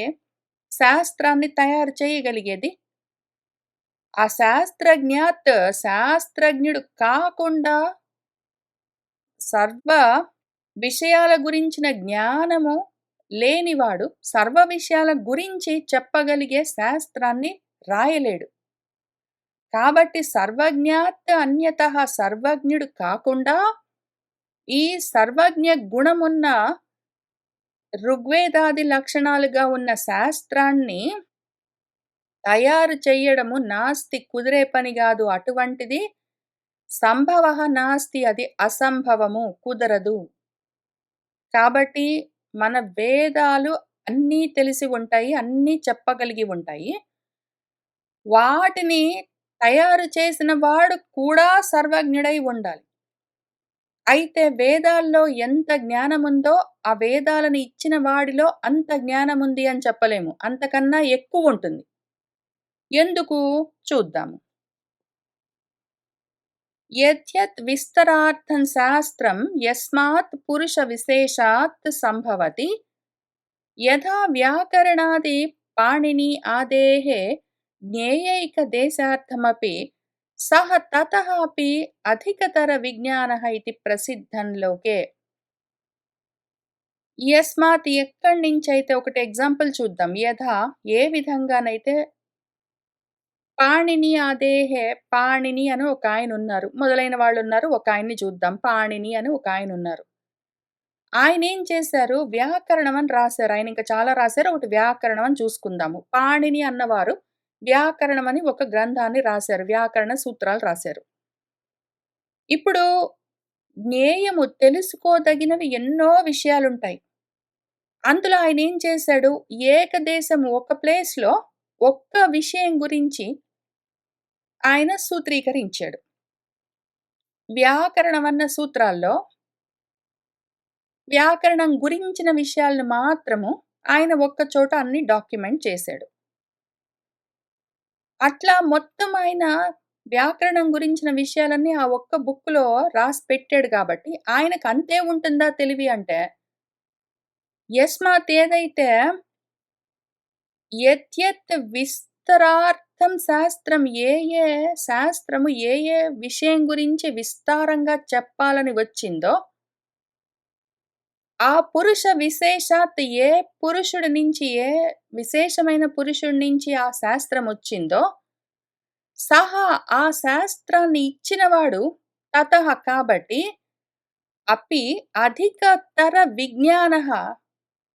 శాస్త్రాన్ని తయారు చేయగలిగేది. ఆ శాస్త్రజ్ఞుడు కాకుండా సర్వ విషయాల గురించిన జ్ఞానము లేనివాడు సర్వ విషయాల గురించి చెప్పగలిగే శాస్త్రాన్ని రాయలేడు. కాబట్టి సర్వజ్ఞాత్ అన్యతః సర్వజ్ఞుడు కాకుండా ఈ సర్వజ్ఞ గుణమున్న ఋగ్వేదాది లక్షణాలుగా ఉన్న శాస్త్రాన్ని తయారు చెయ్యడము నాస్తి కుదిరే పని గాదు. అటువంటిది సంభవః నాస్తి అది అసంభవము. కుదరదు. కాబట్టి మన వేదాలు అన్నీ తెలిసి ఉంటాయి. అన్నీ చెప్పగలిగి ఉంటాయి. వాటిని తయారు చేసిన వాడు కూడా సర్వజ్ఞుడై ఉండాలి. అయితే వేదాల్లో ఎంత జ్ఞానముందో, ఆ వేదాలను ఇచ్చిన వాడిలో అంత జ్ఞానముంది అని చెప్పలేము. అంతకన్నా ఎక్కువుంటుంది. ఎందుకు? చూద్దాము. యద్యత్ విస్తరార్థం శాస్త్రం యస్మాత్ పురుష విశేషాత్ సంభవతి యథా వ్యాకరణాది పాణిని ఆదేః ज्ञेयैकदेशार्थमपि सः ततः अपि अधिकतरविज्ञानः इति प्रसिद्धं लोके. యస్మాత్ ఎక్కడి నుంచైతే ఒకటి ఎగ్జాంపుల్ చూద్దాం. ఏ విధంగానైతే పాణిని ఆదేహే పాణిని అని ఒకాయనున్నారు. మొదలైన వాళ్ళున్నారు. ఒకాయన్ని చూద్దాం. పాణిని అని ఒకాయనున్నారు. ఆయనేం చేశారు? వ్యాకరణం అని రాశారు. ఆయన ఇంకా చాలా రాశారు. ఒకటి వ్యాకరణం అని చూసుకుందాము. పాణిని అన్నవారు వ్యాకరణం అని ఒక గ్రంథాన్ని రాశారు. వ్యాకరణ సూత్రాలు రాశారు. ఇప్పుడు జ్ఞేయము తెలుసుకోదగినవి ఎన్నో విషయాలుంటాయి. అందులో ఆయనేం చేశాడు? ఏకదేశము ఒక ప్లేస్‌లో ఒక్క విషయం గురించి ఆయన సూత్రీకరించాడు. వ్యాకరణం అన్న సూత్రాల్లో వ్యాకరణం గురించిన విషయాలను మాత్రము ఆయన ఒక్క చోట అన్ని డాక్యుమెంట్ చేశాడు. అట్లా మొత్తం ఆయన వ్యాకరణం గురించిన విషయాలన్నీ ఆ ఒక్క బుక్‌లో రాసి పెట్టాడు కాబట్టి ఆయనకు అంతే ఉంటుందా తెలివి అంటే, యస్మాత్ ఏదైతే యత్ విస్తరార్థం శాస్త్రం శాస్త్రము ఏ విషయం గురించి విస్తారంగా చెప్పాలని వచ్చిందో, ఆ పురుష విశేషాత్ ఏ పురుషుడి నుంచి ఏ విశేషమైన పురుషుడి నుంచి ఆ శాస్త్రం వచ్చిందో, సహా ఆ శాస్త్రాన్ని ఇచ్చినవాడు తతః కాబట్టి అపి అధికతర విజ్ఞానః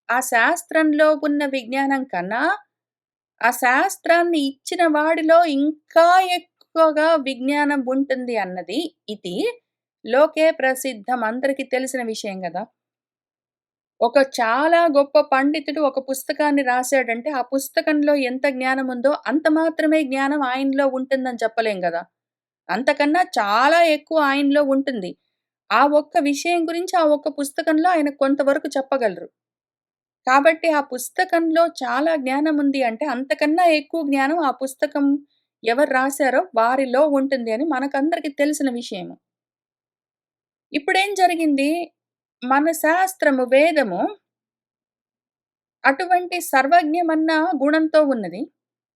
ఆ శాస్త్రంలో ఉన్న విజ్ఞానం కన్నా, ఆ శాస్త్రాన్ని ఇచ్చిన వాడిలో ఇంకా ఎక్కువగా విజ్ఞానం ఉంటుంది అన్నది ఇది లోకే ప్రసిద్ధం. అందరికీ తెలిసిన విషయం గదా! ఒక చాలా గొప్ప పండితుడు ఒక పుస్తకాన్ని రాసాడంటే, ఆ పుస్తకంలో ఎంత జ్ఞానం ఉందో అంత మాత్రమే జ్ఞానం ఆయనలో ఉంటుందని చెప్పలేం గదా! అంతకన్నా చాలా ఎక్కువ ఆయనలో ఉంటుంది. ఆ ఒక్క విషయం గురించి ఆ ఒక్క పుస్తకంలో ఆయన కొంతవరకు చెప్పగలరు. కాబట్టి ఆ పుస్తకంలో చాలా జ్ఞానం ఉంది అంటే, అంతకన్నా ఎక్కువ జ్ఞానం ఆ పుస్తకం ఎవరు రాసారో వారిలో ఉంటుంది అని మనకందరికి తెలిసిన విషయము. ఇప్పుడేం జరిగింది? మన శాస్త్రము, వేదము అటువంటి సర్వజ్ఞమన్న గుణంతో ఉన్నది.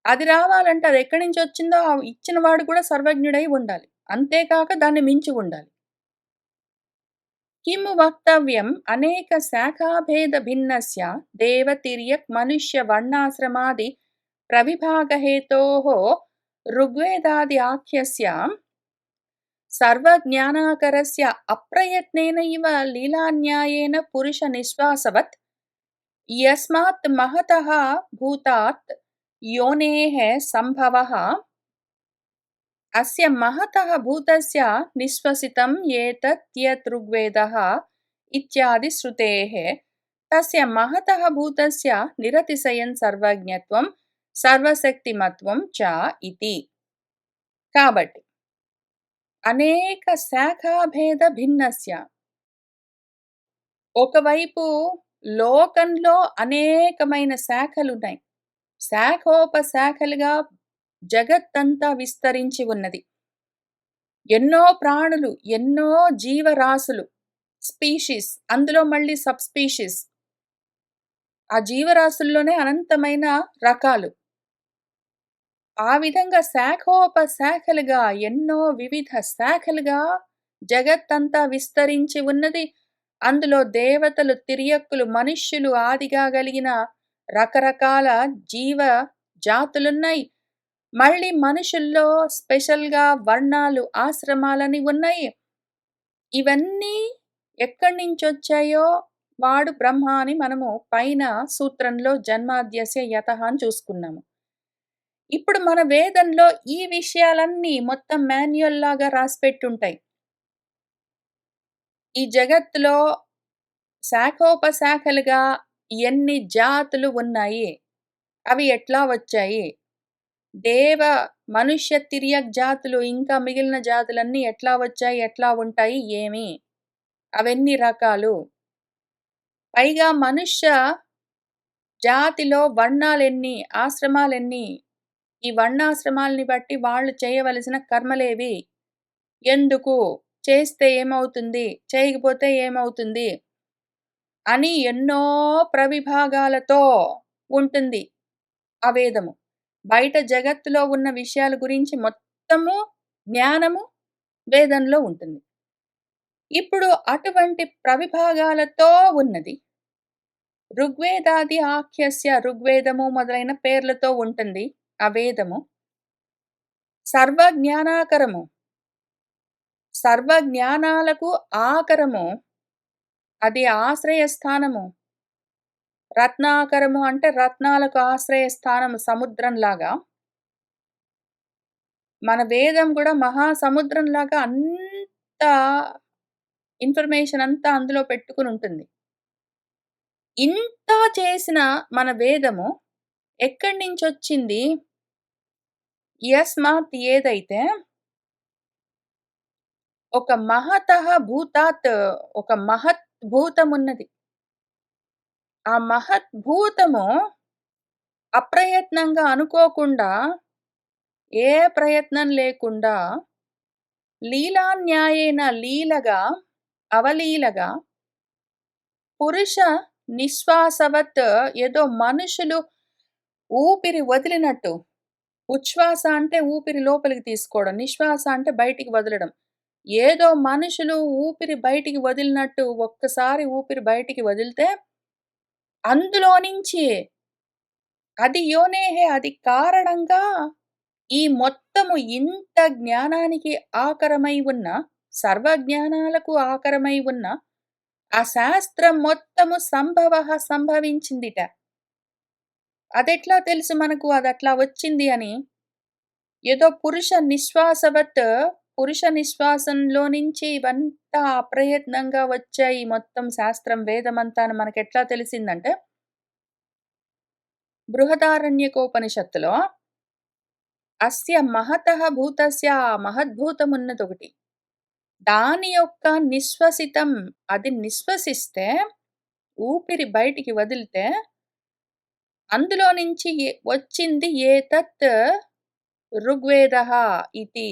అది రావాలంటే అది ఎక్కడి నుంచొచ్చిందో ఆ ఇచ్చిన వాడు కూడా సర్వజ్ఞుడై ఉండాలి. అంతేకాక దాన్ని మించి ఉండాలి. కిము వక్తవ్యం అనేక శాఖాభేద భిన్నస్య దేవతిర్యక్ మనుష్య వర్ణాశ్రమాది ప్రవిభాగహేతోః ఋగ్వేదాది ఆఖ్యస్య సర్వజ్ఞానాకరస్య అప్రయత్నేన ఇవ లీలాన్యాయేన పురుష నిశ్వాసవత్ యస్మాత్ మహతః భూతాత్ యోనేః సంభవః అస్య మహతః భూతస్య నిశ్వసితం ఏతత్ యత్ ఋగ్వేదః ఇత్యాది శ్రుతేః తస్య మహతః భూతస్య నిరతిశయం సర్వజ్ఞత్వం సర్వశక్తిమత్వం చ ఇతి. కాబట్టి అనేక శాఖాభేద భిన్నస్య ఒకవైపు లోకంలో అనేకమైన శాఖలున్నాయి. శాఖోపశాఖలుగా జగత్తంతా విస్తరించి ఉన్నది. ఎన్నో ప్రాణులు, ఎన్నో జీవరాశులు, స్పీషీస్, అందులో మళ్ళీ సబ్ స్పీషీస్. ఆ జీవరాశుల్లోనే అనంతమైన రకాలు. ఆ విధంగా శాఖోపశాఖలుగా ఎన్నో వివిధ శాఖలుగా జగత్తంతా విస్తరించి ఉన్నది. అందులో దేవతలు, తిర్యక్కులు, మనుష్యులు ఆదిగా గలిగిన రకరకాల జీవ జాతులున్నాయి. మళ్ళీ మనుషుల్లో స్పెషల్‌గా వర్ణాలు, ఆశ్రమాలని ఉన్నాయి. ఇవన్నీ ఎక్కడి నుంచొచ్చాయో వాడు బ్రహ్మ అని మనము పైన సూత్రంలో జన్మాద్యస్య యతః అని చూసుకున్నాము. ఇప్పుడు మన వేదంలో ఈ విషయాలన్నీ మొత్తం మాన్యుయల్ లాగా రాసిపెట్టుంటాయి. ఈ జగత్తులో శాఖోపశాఖలుగా ఎన్ని జాతులు ఉన్నాయి? అవి ఎట్లా వచ్చాయి? దేవ, మనుష్య తిర్యక్ జాతులు ఇంకా మిగిలిన జాతులన్నీ ఎట్లా వచ్చాయి? ఎట్లా ఉంటాయి? ఏమి? అవెన్ని రకాలు? పైగా మనుష్య జాతిలో వర్ణాలెన్ని? ఆశ్రమాలెన్ని? ఈ వర్ణాశ్రమాల్ని బట్టి వాళ్ళు చేయవలసిన కర్మలేవి? ఎందుకు? చేస్తే ఏమవుతుంది? చేయకపోతే ఏమవుతుంది? అని ఎన్నో ప్రవిభాగాలతో ఉంటుంది ఆ వేదము. బయట జగత్తులో ఉన్న విషయాల గురించి మొత్తము జ్ఞానము వేదంలో ఉంటుంది. ఇప్పుడు అటువంటి ప్రవిభాగాలతో ఉన్నది. ఋగ్వేదాది ఆఖ్యస్య ఋగ్వేదము మొదలైన పేర్లతో ఉంటుంది ఆ వేదము. సర్వజ్ఞానాకరము. సర్వజ్ఞానాలకు ఆకరము. అది ఆశ్రయస్థానము. రత్నాకరము అంటే రత్నాలకు ఆశ్రయస్థానము సముద్రంలాగా. మన వేదం గూడా మహాసముద్రంలాగా అంత ఇన్ఫర్మేషన్ అంతా అందులో పెట్టుకొనుంటుంది. ఇంత చేసిన మన వేదము ఎక్కడి నుంచొచ్చింది? యస్మాత్ ఏదైతే ఒక మహతః భూతాత్ ఒక మహత్ భూతమున్నది. ఆ మహత్ భూతము అప్రయత్నంగా అనుకోకుండా, ఏ ప్రయత్నం లేకుండా లీలాన్యాయేన లీలగా, అవలీలగా పురుష నిశ్వాసవత్ ఏదో మనుషులు ఊపిరి వదిలినట్టు. ఉచ్ఛ్వాస అంటే ఊపిరి లోపలికి తీసుకోవడం. నిశ్వాస అంటే బయటికి వదలడం. ఏదో మనుషులు ఊపిరి బయటికి వదిలినట్టు ఒక్కసారి ఊపిరి బయటికి వదిలితే అందులో నుంచి అది యోనేహే అది కారణంగా ఈ మొత్తము ఇంత జ్ఞానానికి ఆకరమై ఉన్న, సర్వజ్ఞానాలకు ఆకరమై ఉన్న ఆ శాస్త్రం మొత్తము సంభవించిందిట. అదెట్లా తెలుసు మనకు అదట్లా వచ్చింది అని? ఏదో పురుష నిశ్వాసంలో నుంచి ఇవంతా అప్రయత్నంగా వచ్చాయి మొత్తం శాస్త్రం వేదమంతా అని మనకెట్లా తెలిసిందంటే, బృహదారణ్యకోపనిషత్తులో అస్య మహతః భూతస్య మహద్భూతమున్నదొకటి. దాని యొక్క నిశ్వసితం అది నిశ్వసిస్తే, ఊపిరి బయటికి వదిలితే, అందులో నుంచి వచ్చింది ఏతత్ ఋగ్వేదః ఇతి.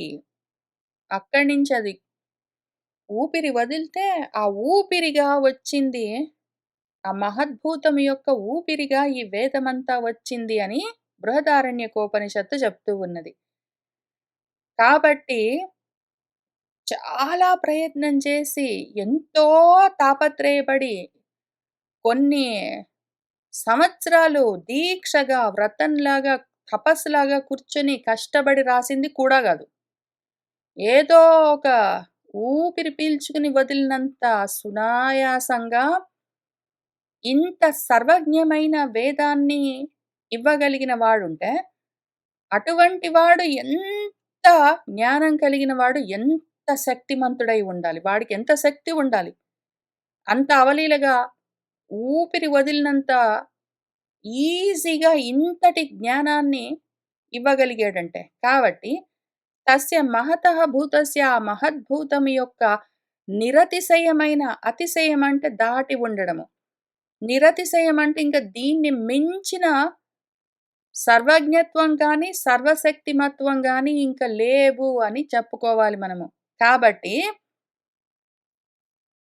అక్కడి నుంచి అది ఊపిరి వదిలితే, ఆ ఊపిరిగా వచ్చింది. ఆ మహద్భూతం యొక్క ఊపిరిగా ఈ వేదమంతా వచ్చింది అని బృహదారణ్యకోపనిషత్తు చెప్తూ ఉన్నది. కాబట్టి చాలా ప్రయత్నం చేసి, ఎంతో తాపత్రయపడి, కొన్ని సంవత్సరాలు దీక్షగా, వ్రతంలాగా, తపస్సులాగా కూర్చొని కష్టపడి రాసింది కూడా గాదు. ఏదో ఒక ఊపిరి పీల్చుకుని వదిలినంత సునాయాసంగా ఇంత సర్వజ్ఞమైన వేదాన్ని ఇవ్వగలిగిన వాడుంటే, అటువంటి వాడు ఎంత జ్ఞానం కలిగిన వాడు, ఎంత శక్తిమంతుడై ఉండాలి. వాడికి ఎంత శక్తి ఉండాలి. అంత అవలీలగా ఊపిరి వదిలినంత ఈజీగా ఇంతటి జ్ఞానాన్ని ఇవ్వగలిగాడంటే. కాబట్టి తస్య మహతః భూతస్య ఆ మహద్భూతం యొక్క నిరతిశయమైన, అతిశయం అంటే దాటి ఉండడము. నిరతిశయం అంటే ఇంక దీన్ని మించిన సర్వజ్ఞత్వం గాని, సర్వశక్తిమత్వం గాని ఇంక లేవు అని చెప్పుకోవాలి మనము. కాబట్టి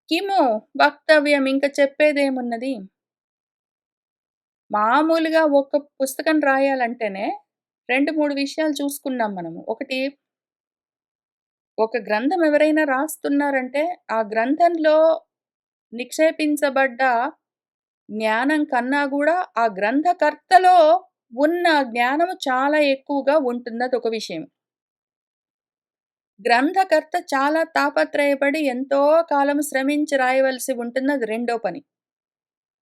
కిము వక్తవ్యం ఇంక చెప్పేదేమున్నది? మామూలుగా ఒక పుస్తకం రాయాలంటేనే 2, 3 విషయాలు చూసుకున్నాం మనము. ఒకటి, ఒక గ్రంథం ఎవరైనా రాస్తున్నారంటే, ఆ గ్రంథంలో నిక్షేపించబడ్డ జ్ఞానం కన్నా గూడా, ఆ గ్రంథకర్తలో ఉన్న జ్ఞానము చాలా ఎక్కువగా ఉంటుందదొక విషయం. గ్రంథకర్త చాలా తాపత్రయపడి ఎంతో కాలం శ్రమించి రాయవలసి ఉంటుందది రెండో పని.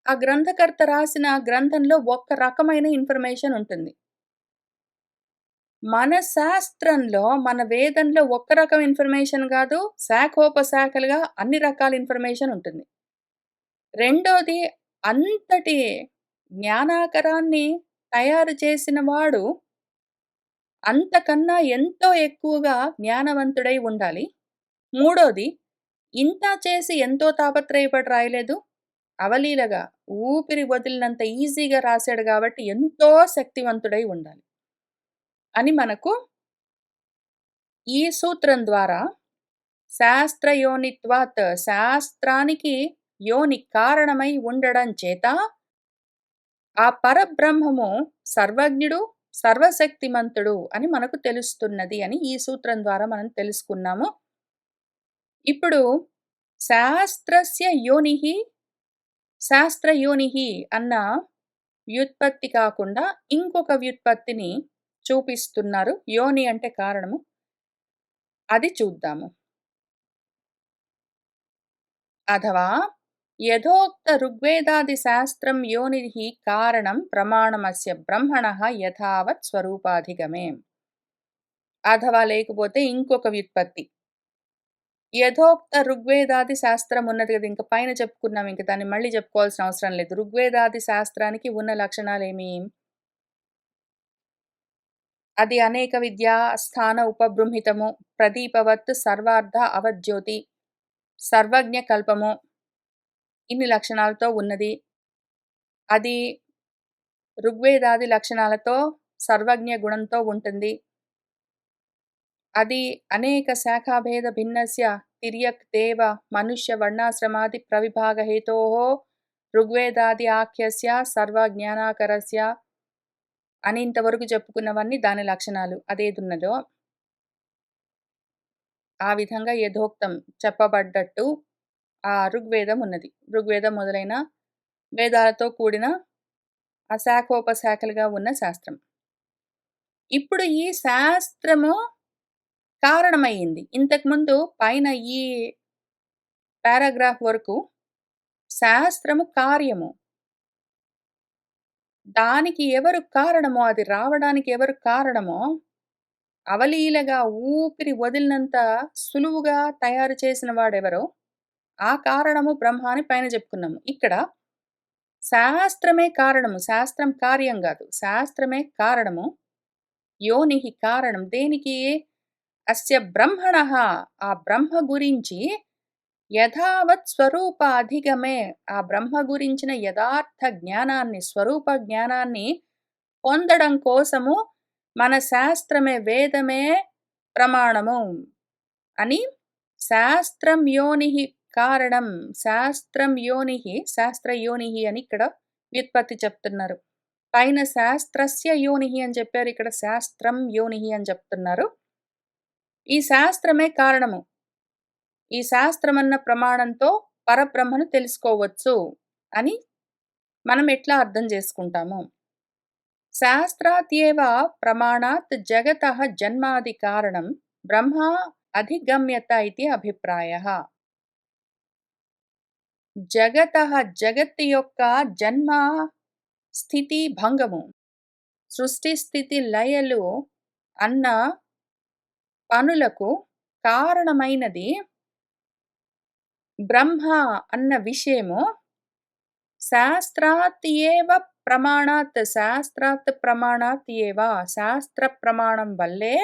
ఆ గ్రంథకర్త రాసిన గ్రంథంలో ఒక్క రకమైన ఇన్ఫర్మేషన్ ఉంటుంది. మన శాస్త్రంలో, మన వేదంలో ఒక్క రకం ఇన్ఫర్మేషన్ గాదు, శాఖోపశాఖలుగా అన్ని రకాల ఇన్ఫర్మేషన్ ఉంటుంది. రెండోది, అంతటి జ్ఞానాకరాన్ని తయారు చేసిన వాడు అంతకన్నా ఎంతో ఎక్కువగా జ్ఞానవంతుడై ఉండాలి. మూడోది, ఇంత చేసి ఎంతో తాపత్రయపడి రాయలేదు. అవలీలగా ఊపిరి వదిలినంత ఈజీగా రాసాడు గాబట్టి ఎంతో శక్తివంతుడై ఉండాలి. అని మనకు ఈ సూత్రం ద్వారా శాస్త్రయోనిత్వాత్ శాస్త్రానికి యోని కారణమై ఉండడం చేత ఆ పరబ్రహ్మము సర్వజ్ఞుడు, సర్వశక్తిమంతుడు అని మనకు తెలుస్తున్నది అని ఈ సూత్రం ద్వారా మనం తెలుసుకున్నాము. ఇప్పుడు శాస్త్రస్య యోనిః, శాస్త్రయోనిః అన్న వ్యుత్పత్తి కాకుండా ఇంకొక వ్యుత్పత్తిని చూపిస్తున్నారు. యోని అంటే కారణము. అది చూద్దాము. అథవా యథోక్త ఋగ్వేదాది శాస్త్రం యోనిః కారణం ప్రమాణమస్య బ్రహ్మణః యథావత్ స్వరూపాధిగమే. అథవా లేకపోతే ఇంకొక వ్యుత్పత్తి. యథోక్త ఋగ్వేదాది శాస్త్రం ఉన్నది కదా! ఇంక పైన చెప్పుకున్నాం. ఇంక దాన్ని మళ్ళీ చెప్పుకోవాల్సిన అవసరం లేదు. ఋగ్వేదాది శాస్త్రానికి ఉన్న లక్షణాలేమి? అది అనేక విద్యా స్థాన ఉపబృంహితము, ప్రదీపవత్ సర్వార్థ అవజ్యోతి, సర్వజ్ఞ కల్పము, ఇన్ని లక్షణాలతో ఉన్నది. అది ఋగ్వేదాది లక్షణాలతో సర్వజ్ఞ గుణంతో ఉంటుంది. అది అనేక శాఖాభేద భిన్నస్య తిర్యక్ దేవ మనుష్య వర్ణాశ్రమాది ప్రవిభాగ హేతోః ఋగ్వేదాది ఆఖ్యస్య సర్వజ్ఞానాకరస్య అని ఇంతవరకు చెప్పుకున్నవన్నీ దాని లక్షణాలు. అదేదున్నదో ఆ విధంగా యథోక్తం చెప్పబడ్డట్టు ఆ ఋగ్వేదం ఉన్నది. ఋగ్వేదం మొదలైన వేదాలతో కూడిన ఆ శాఖోపశాఖలుగా ఉన్న శాస్త్రం. ఇప్పుడు ఈ శాస్త్రము కారణమయింది. ఇంతకుముందు పైన ఈ పారాగ్రాఫ్ వరకు శాస్త్రము కార్యము. దానికి ఎవరు కారణమో, అది రావడానికి ఎవరు కారణమో, అవలీలగా ఊపిరి వదిలినంత సులువుగా తయారు చేసిన వాడెవరో, ఆ కారణము బ్రహ్మ అని పైన చెప్పుకున్నాము. ఇక్కడ శాస్త్రమే కారణము. శాస్త్రం కార్యం గాదు. శాస్త్రమే కారణము. యోనిః కారణం. దేనికి? అస్య బ్రహ్మణః ఆ బ్రహ్మ గురించి యథావత్ స్వరూప అధిగమే ఆ బ్రహ్మ గురించిన యథార్థ జ్ఞానాన్ని, స్వరూప జ్ఞానాన్ని పొందడం కోసము మన శాస్త్రమే, వేదమే ప్రమాణము అని శాస్త్రం యోనిః కారణం. శాస్త్రం యోనిః, శాస్త్రయోనిః అని ఇక్కడ వ్యుత్పత్తి చెప్తున్నారు. పైన శాస్త్రస్య యోనిః అని చెప్పారు. ఇక్కడ శాస్త్రం యోనిః అని చెప్తున్నారు. ఈ శాస్త్రమే కారణము. ఈ శాస్త్రమన్న ప్రమాణంతో పరబ్రహ్మను తెలుసుకోవచ్చు అని మనం ఎట్లా అర్థం చేసుకుంటాము? శాస్త్రాత్యేవ ప్రమాణాత్ జగతః జన్మాది కారణం బ్రహ్మ అధిగమ్యత ఇతి అభిప్రాయః. జగతః జగత్తు యొక్క జన్మ, స్థితి, భంగము, సృష్టి స్థితి లయలు అన్న పనులకు కారణమైనది బ్రహ్మ అన్న విషయము శాస్త్రాత్ ఏవ ప్రమాణాత్, శాస్త్రాత్ ప్రమాణాత్ ఏవ శాస్త్ర ప్రమాణం వల్లే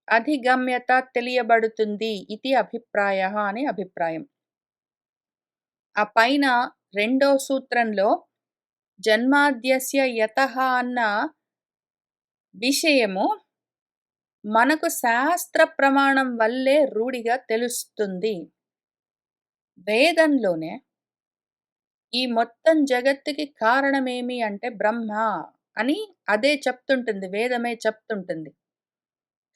అధిగమ్యత తెలియబడుతుంది ఇది అభిప్రాయః అని అభిప్రాయం. ఆ పైన రెండో సూత్రంలో జన్మాద్యస్య యతః అన్న విషయము మనకు శాస్త్ర ప్రమాణం వల్లే రూఢిగా తెలుస్తుంది. వేదంలోనే ఈ మొత్తం జగత్తుకి కారణమేమి అంటే బ్రహ్మ అని అదే చెప్తుంటుంది. వేదమే చెప్తుంటుంది.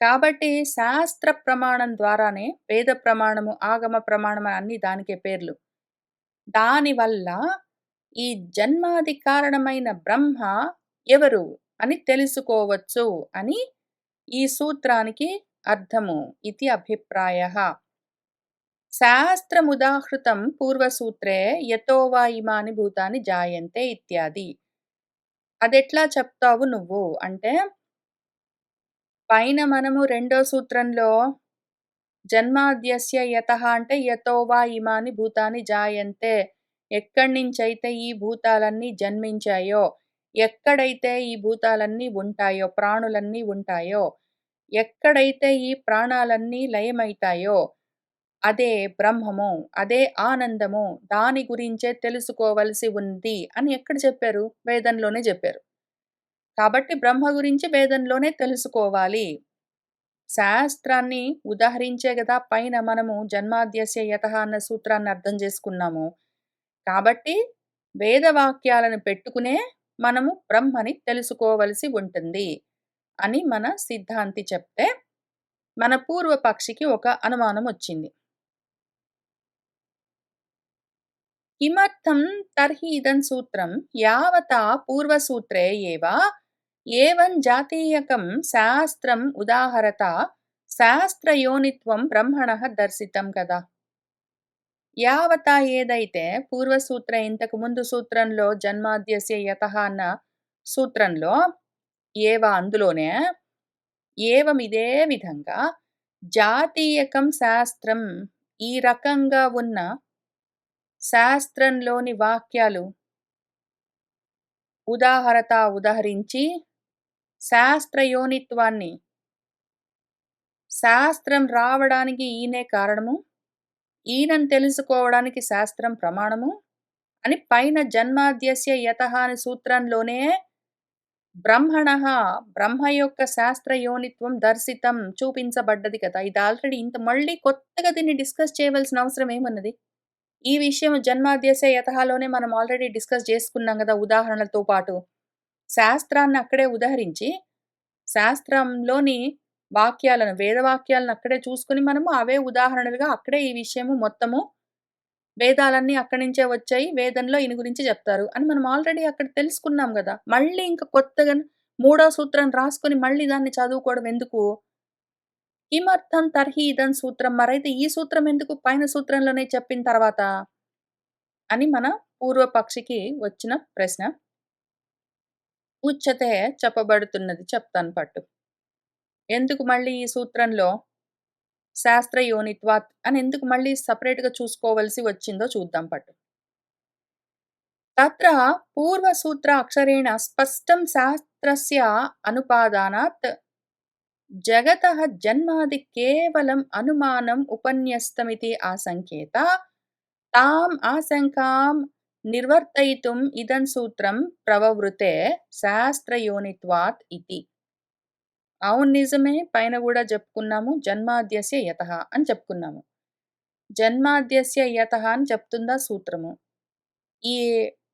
కాబట్టి శాస్త్ర ప్రమాణం ద్వారానే వేద ప్రమాణము, ఆగమ ప్రమాణం అన్ని దానికే పేర్లు. దానివల్ల ఈ జన్మాది కారణమైన బ్రహ్మ ఎవరు అని తెలుసుకోవచ్చు అని ఈ సూత్రానికి అర్థము. ఇది అభిప్రాయః. శాస్త్రముదాహృతం పూర్వసూత్రే యతో వా ఇమాని భూతాని జాయంతే ఇత్యాది. అదెట్లా చెప్తావు నువ్వు అంటే, పైన మనము రెండో సూత్రంలో జన్మాద్యస్య యతః అంటే యతో వా ఇమాని భూతాని జాయంతే, ఎక్కడి నుంచైతే ఈ భూతాలన్నీ జన్మించాయో, ఎక్కడైతే ఈ భూతాలన్నీ ఉంటాయో, ప్రాణులన్నీ ఉంటాయో, ఎక్కడైతే ఈ ప్రాణాలన్నీ లయమైతాయో అదే బ్రహ్మము, అదే ఆనందము, దాని గురించే తెలుసుకోవలసి ఉంది అని ఎక్కడ చెప్పారు? వేదంలోనే చెప్పారు. కాబట్టి బ్రహ్మ గురించి వేదంలోనే తెలుసుకోవాలి. శాస్త్రాన్ని ఉదహరించే గదా పైన మనము జన్మాద్యస్య యతః అన్న సూత్రాన్ని అర్థం చేసుకున్నాము. కాబట్టి వేదవాక్యాలను పెట్టుకునే మనము బ్రహ్మని తెలుసుకోవలసి ఉంటుంది అని మన సిద్ధాంతి చెప్తే, మన పూర్వపక్షికి ఒక అనుమానమొచ్చింది. కిమర్థం తర్హి ఇదం సూత్రం యావతా పూర్వసూత్రే ఏవ ఏవం జాతీయకం శాస్త్రం ఉదాహరత శాస్త్రయోనిత్వం బ్రహ్మణః దర్శితం కదా! యావతా ఏదైతే పూర్వసూత్ర ఇంతకు ముందు సూత్రంలో జన్మాద్యస్య యతః అన్న సూత్రంలో అందులోనే ఏవం ఇదే విధంగా జాతీయకం శాస్త్రం ఈ రకంగా ఉన్న శాస్త్రంలోని వాక్యాలు ఉదాహరించి శాస్త్రయోనిత్వాన్ని శాస్త్రం రావడానికి ఈయనే కారణము, ఈయనను తెలుసుకోవడానికి శాస్త్రం ప్రమాణము అని పైన జన్మాద్యస్య యతః అనే సూత్రంలోనే బ్రహ్మ యొక్క శాస్త్రయోనిత్వం దర్శితం చూపించబడ్డది కదా! ఇది ఆల్రెడీ మళ్ళీ కొత్తగా దీన్ని డిస్కస్ చేయవలసిన అవసరం ఏమున్నది? ఈ విషయం జన్మాద్యస్య యతఃలోనే మనం ఆల్రెడీ డిస్కస్ చేసుకున్నాం గదా! ఉదాహరణలతో పాటు. శాస్త్రాన్ని అక్కడే ఉదహరించి, శాస్త్రంలోని వాక్యాలను, వేదవాక్యాలను అక్కడే చూసుకొని మనము అవే ఉదాహరణలుగా అక్కడే ఈ విషయము మొత్తము వేదాలన్నీ అక్కడి నుంచే వచ్చాయి. వేదంలో ఈయన గురించి చెప్తారు అని మనం ఆల్రెడీ అక్కడ తెలుసుకున్నాం గదా! మళ్ళీ ఇంక కొత్తగా మూడో సూత్రం రాసుకొని మళ్ళీ దాన్ని చదువుకోవడం ఎందుకు? కిమర్థం తర్హి ఇదం సూత్రం మరైతే ఈ సూత్రం ఎందుకు పైన సూత్రంలోనే చెప్పిన తర్వాత? అని మన పూర్వపక్షికి వచ్చిన ప్రశ్న. ఉచ్యతే చెప్పబడుతున్నది చెప్తాను పట్టు. ఎందుకు మళ్ళీ ఈ సూత్రంలో శాస్త్రయోనిత్వాత్ అని ఎందుకు మళ్ళీ సెపరేట్‌గా చూసుకోవలసి వచ్చిందో చూద్దాం పట్టు. తత్ర పూర్వసూత్ర అక్షరేణ స్పష్టం శాస్త్రస్య అనుపాదానాత్ జగతః జన్మాది కేవలం అనుమానం ఉపన్యస్తమితి ఆశంక్యేత తాం ఆశంకాం నిర్వర్తయితుం ఇదం సూత్రం ప్రవవృతే శాస్త్రయోనిత్వాత్ ఇతి. అవును నిజమే, పైన కూడా చెప్పుకున్నాము జన్మాద్యస్య యతః అని చెప్పుకున్నాము. జన్మాద్యస్య యతః అని చెప్తుందా సూత్రము. ఈ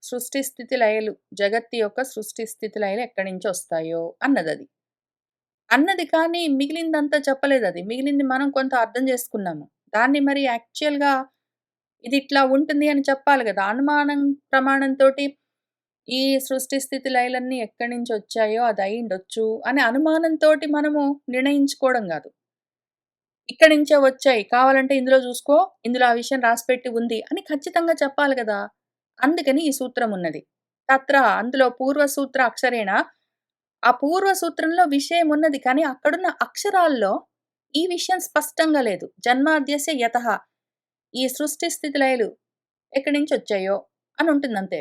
సృష్టి స్థితి లయలు, జగత్తు యొక్క సృష్టి స్థితి లయలు ఎక్కడి నుంచి వస్తాయో అన్నదది. అన్నది కానీ మిగిలిందంతా చెప్పలేదది. మిగిలింది మనం కొంత అర్థం చేసుకున్నాము. దాన్ని మరి యాక్చువల్‌గా ఇది ఇట్లా ఉంటుంది అని చెప్పాలి గదా! అనుమానం ప్రమాణంతోటి ఈ సృష్టి స్థితి లయలన్నీ ఎక్కడి నుంచి వచ్చాయో అది అయ్యుండొచ్చు అని అనుమానంతోటి మనము నిర్ణయించుకోవడం గాదు. ఇక్కడి నుంచే వచ్చాయి. కావాలంటే ఇందులో జూసుకో, ఇందులో ఆ విషయం రాసిపెట్టి ఉంది అని ఖచ్చితంగా చెప్పాలి గదా! అందుకని ఈ సూత్రం ఉన్నది. అందులో పూర్వ సూత్ర అక్షరేణ ఆ పూర్వ సూత్రంలో విషయం ఉన్నది. కానీ అక్కడున్న అక్షరాల్లో ఈ విషయం స్పష్టంగా లేదు. జన్మాద్యస్య యతః ఈ సృష్టి స్థితి లయలు ఎక్కడి నుంచి వచ్చాయో అని ఉంటుందంతే.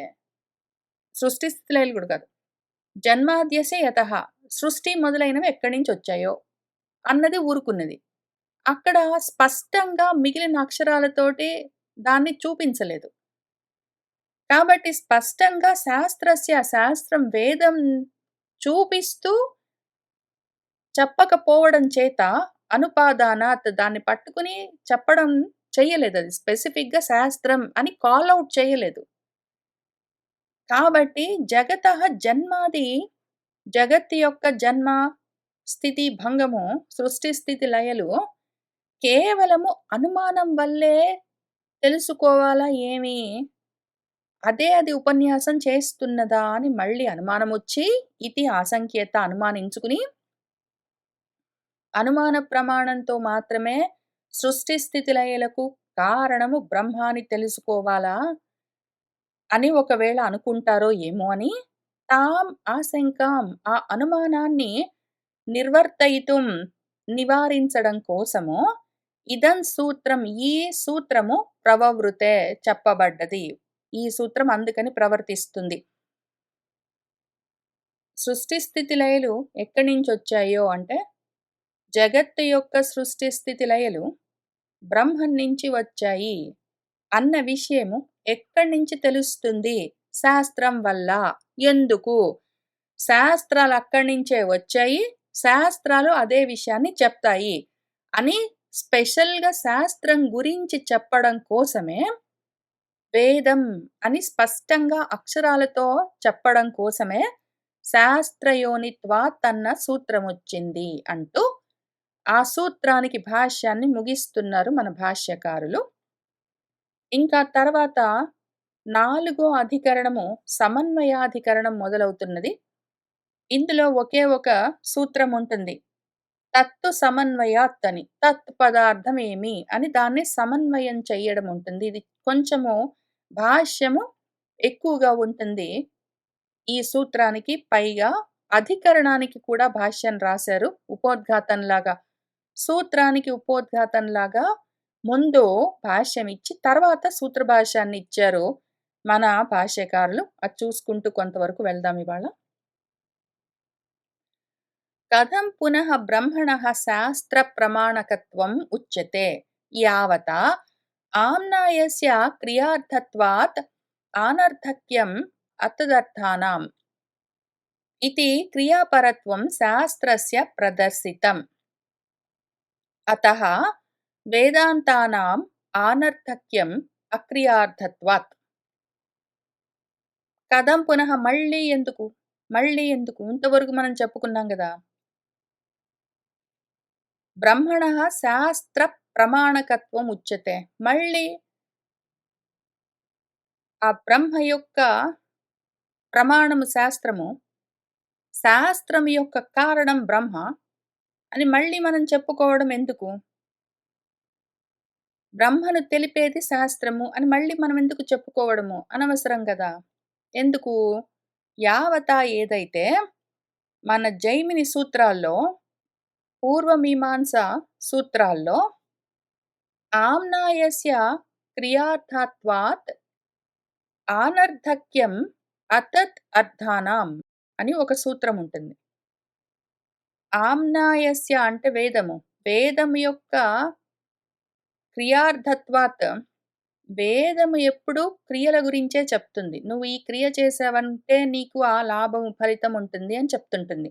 సృష్టి స్థితి లయలు గూడా కాదు. జన్మాద్యస్య యతః సృష్టి మొదలైనవి ఎక్కడి నుంచి వచ్చాయో అన్నది ఊరుకున్నది. అక్కడ స్పష్టంగా మిగిలిన అక్షరాలతోటి దాన్ని చూపించలేదు. కాబట్టి స్పష్టంగా శాస్త్రం వేదం చూపిస్తూ చెప్పకపోవడం చేత అనుపాదానాత్ దాన్ని పట్టుకుని చెప్పడం చెయ్యలేదది. స్పెసిఫిక్‌గా శాస్త్రం అని కాల్ ఔట్ చేయలేదు. కాబట్టి జగత్తు యొక్క జన్మ, స్థితి, భంగము, సృష్టి స్థితి లయలు కేవలము అనుమానం వల్లే తెలుసుకోవాలా ఏమి? అది ఉపన్యాసం చేస్తున్నదా అని మళ్ళీ అనుమానమొచ్చి, ఇతి ఆశంక్యేత అనుమానించుకుని, అనుమాన ప్రమాణంతో మాత్రమే సృష్టి స్థితి లయలకు కారణము బ్రహ్మ అని తెలుసుకోవాలా అని ఒకవేళ అనుకుంటారో ఏమో అని తాం ఆశంకాం ఆ అనుమానాన్ని నిర్వర్తయితుం నివారించడం కోసము ఇదం సూత్రం ఈ సూత్రము ప్రవవృతే చెప్పబడ్డది. ఈ సూత్రం అందుకని ప్రవర్తిస్తుంది. సృష్టి స్థితి లయలు ఎక్కడి నుంచి వచ్చాయో అంటే జగత్తు యొక్క సృష్టి స్థితి లయలు బ్రహ్మం నుంచి వచ్చాయి అన్న విషయము ఎక్కడి నుంచి తెలుస్తుంది? శాస్త్రం వల్ల. ఎందుకు? శాస్త్రాలు అక్కడి నుంచే వచ్చాయి. శాస్త్రాలు అదే విషయాన్ని చెప్తాయి అని స్పెషల్‌గా శాస్త్రం గురించి చెప్పడం కోసమే వేదం అని స్పష్టంగా అక్షరాలతో చెప్పడం కోసమే శాస్త్రయోనిత్వాత్ అన్న సూత్రమొచ్చింది అంటూ, ఆ సూత్రానికి భాష్యాన్ని ముగిస్తున్నారు మన భాష్యకారులు. ఇంకా తర్వాత నాలుగో అధికరణము సమన్వయాధికరణం మొదలవుతున్నది. ఇందులో ఒకే ఒక సూత్రం ఉంటుంది. తత్తు సమన్వయాత్ అని. తత్ పదార్థం ఏమి అని దాన్ని సమన్వయం చెయ్యడం ఉంటుంది. ఇది కొంచెము భాష్యము ఎక్కువగా ఉంటుంది. ఈ సూత్రానికి పైగా అధికరణానికి కూడా భాష్యం రాశారు ఉపోద్ఘాతంలాగా. సూత్రానికి ఉపోద్ఘాతంలాగా ముందు భాష్యం ఇచ్చి, తర్వాత సూత్ర భాష్యాన్ని ఇచ్చారు మన భాష్యకారులు. అది చూసుకుంటూ కొంతవరకు వెళ్దాం ఇవాళ. కథం పునః బ్రహ్మణః శాస్త్ర ప్రమాణకత్వం ఉచ్యతే యావతా ఆమ్నాయస్య క్రియార్థత్వాత్ ఆనర్థక్యం అతదర్థానాం ఇతి క్రియాపరత్వం శాస్త్రస్య ప్రదర్శితం. అతః వేదాంతానాం ఆనర్థక్యం అక్రియార్థత్వాత్. కథం పునః మళ్ళీ ఎందుకు? మళ్ళీ ఎందుకు? ఇంతవరకు మనం చెప్పుకున్నాం గదా! బ్రహ్మణః శాస్త్ర ప్రమాణకత్వం ఉచ్యతే. మళ్ళీ ఆ బ్రహ్మ యొక్క ప్రమాణము శాస్త్రము, శాస్త్రం యొక్క కారణం బ్రహ్మ అని మళ్ళీ మనం చెప్పుకోవడం ఎందుకు? బ్రహ్మను తెలిపేది శాస్త్రము అని మళ్ళీ మనం ఎందుకు చెప్పుకోవడము? అనవసరం గదా! ఎందుకు? యావతా ఏదైతే మన జైమిని సూత్రాల్లో, పూర్వమీమాంస సూత్రాల్లో ఆమ్నాయస్య క్రియార్థత్వాత్ ఆనర్థక్యం అతత్ అర్థానాం అని ఒక సూత్రం ఉంటుంది. ఆమ్నాయస్య అంటే వేదము. వేదము యొక్క క్రియార్థత్వాత్, వేదము ఎప్పుడు క్రియల గురించే చెప్తుంది. నువ్వు ఈ క్రియ చేసావంటే నీకు ఆ లాభము, ఫలితం ఉంటుంది అని చెప్తుంటుంది.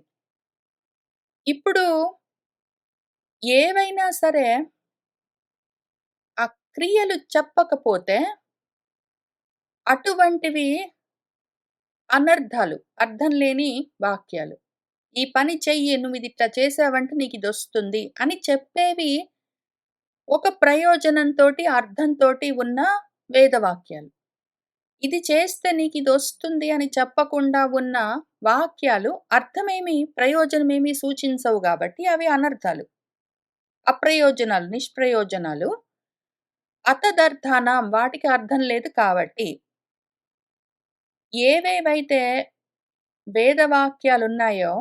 ఇప్పుడు ఏవైనా సరే ఆ క్రియలు చెప్పకపోతే అటువంటివి అనర్థాలు, అర్థం లేని వాక్యాలు. ఈ పని చెయ్యి, నువ్విదిట్లా చేసావంటే నీకిదొస్తుంది అని చెప్పేవి ఒక ప్రయోజనంతోటి, అర్థంతోటి ఉన్న వేదవాక్యాలు. ఇది చేస్తే నీకిదొస్తుంది అని చెప్పకుండా ఉన్న వాక్యాలు అర్థమేమి, ప్రయోజనమేమి సూచించవు గాబట్టి అవి అనర్థాలు. అప్రయోజనాలు, నిష్ప్రయోజనాలు. అతదర్థానాం వాటికి అర్థం లేదు కాబట్టి. ఏవేవైతే వేదవాక్యాలున్నాయో,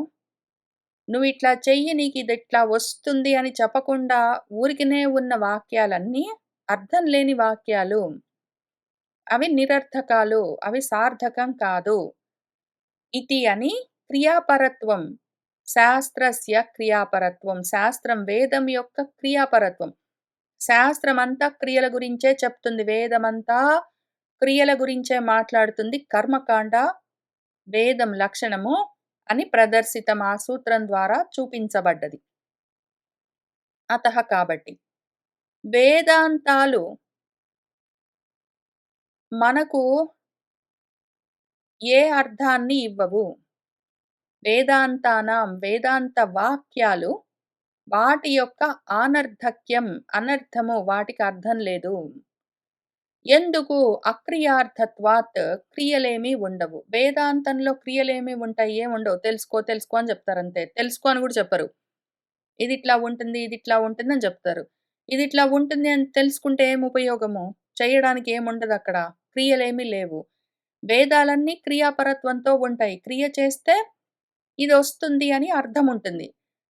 నువ్విట్లా చెయ్యి నీకిదిట్లా వస్తుంది అని చెప్పకుండా ఊరికనే ఉన్న వాక్యాలన్నీ అర్థం లేని వాక్యాలు. అవి నిరర్థకాలు. అవి సార్థకం కాదు. ఇతి అని క్రియాపరత్వం. శాస్త్రస్య క్రియాపరత్వం. శాస్త్రం వేదం యొక్క క్రియాపరత్వం. శాస్త్రమంతా క్రియల గురించే చెప్తుంది. వేదమంతా క్రియల గురించే మాట్లాడుతుంది. కర్మకాండ వేదం లక్షణము అని ప్రదర్శితం ఆ సూత్రం ద్వారా చూపించబడ్డది. అతః కాబట్టి వేదాంతాలు మనకు ఏ అర్థాన్ని ఇవ్వవు. వేదాంతానాం వేదాంత వాక్యాలు వాటి యొక్క ఆనర్థక్యం, అనర్థము వాటికి అర్థం లేదు. ఎందుకు? అక్రియార్థత్వాత్ క్రియలేమీ ఉండవు. వేదాంతంలో క్రియలేమి ఉంటాయి? ఏముండవు. తెలుసుకో, తెలుసుకో అని చెప్తారంతే. తెలుసుకో అని కూడా చెప్పరు. ఇదిట్లా ఉంటుంది, ఇదిట్లా ఉంటుందని చెప్తారు. ఇదిట్లా ఉంటుంది అని తెలుసుకుంటే ఏం ఉపయోగము? చేయడానికి ఏముండదక్కడ. క్రియలేమీ లేవు. వేదాలన్నీ క్రియాపరత్వంతో ఉంటాయి. క్రియ చేస్తే ఇదొస్తుంది అని అర్థముంటుంది.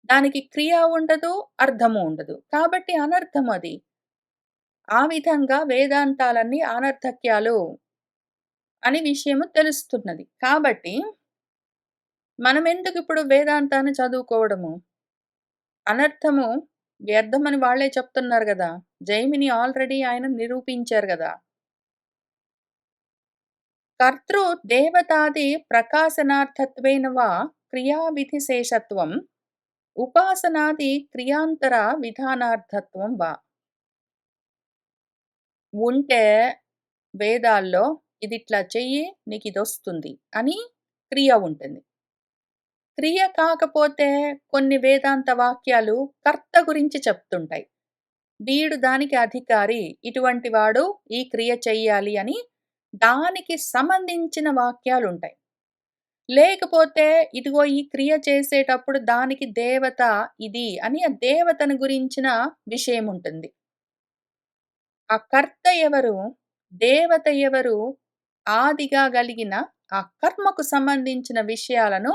దానికి క్రియ ఉండదు, అర్థము ఉండదు. కాబట్టి అనర్థం అది. ఆ విధంగా వేదాంతాలన్నీ అనర్థక్యాలు అని విషయము తెలుస్తున్నది. కాబట్టి మనమెందుకిప్పుడు వేదాంతాన్ని చదువుకోవడము? అనర్థము వ్యర్థమని వాళ్ళే చెప్తున్నారు గదా! జైమిని ఆల్రెడీ ఆయన నిరూపించారు గదా! కర్తృ దేవతాది ప్రకాశనార్థత్వేన వా క్రియావిధిశేషత్వం ఉపాసనాది క్రియాంతర విధానార్థత్వం వా. ఉంటే వేదాల్లో ఇదిట్లా చెయ్యి నీకిదొస్తుంది అని క్రియ ఉంటుంది. క్రియ కాకపోతే కొన్ని వేదాంత వాక్యాలు కర్త గురించి చెప్తుంటాయి. వీడు దానికి అధికారి, ఇటువంటి వాడు ఈ క్రియ చెయ్యాలి అని దానికి సంబంధించిన వాక్యాలుంటాయి. లేకపోతే ఇదిగో ఈ క్రియ చేసేటప్పుడు దానికి దేవత ఇది అని ఆ దేవతను గురించిన విషయముంటుంది. ఆ కర్త ఎవరు? దేవత ఎవరు? ఆదిగా గలిగిన ఆ కర్మకు సంబంధించిన విషయాలను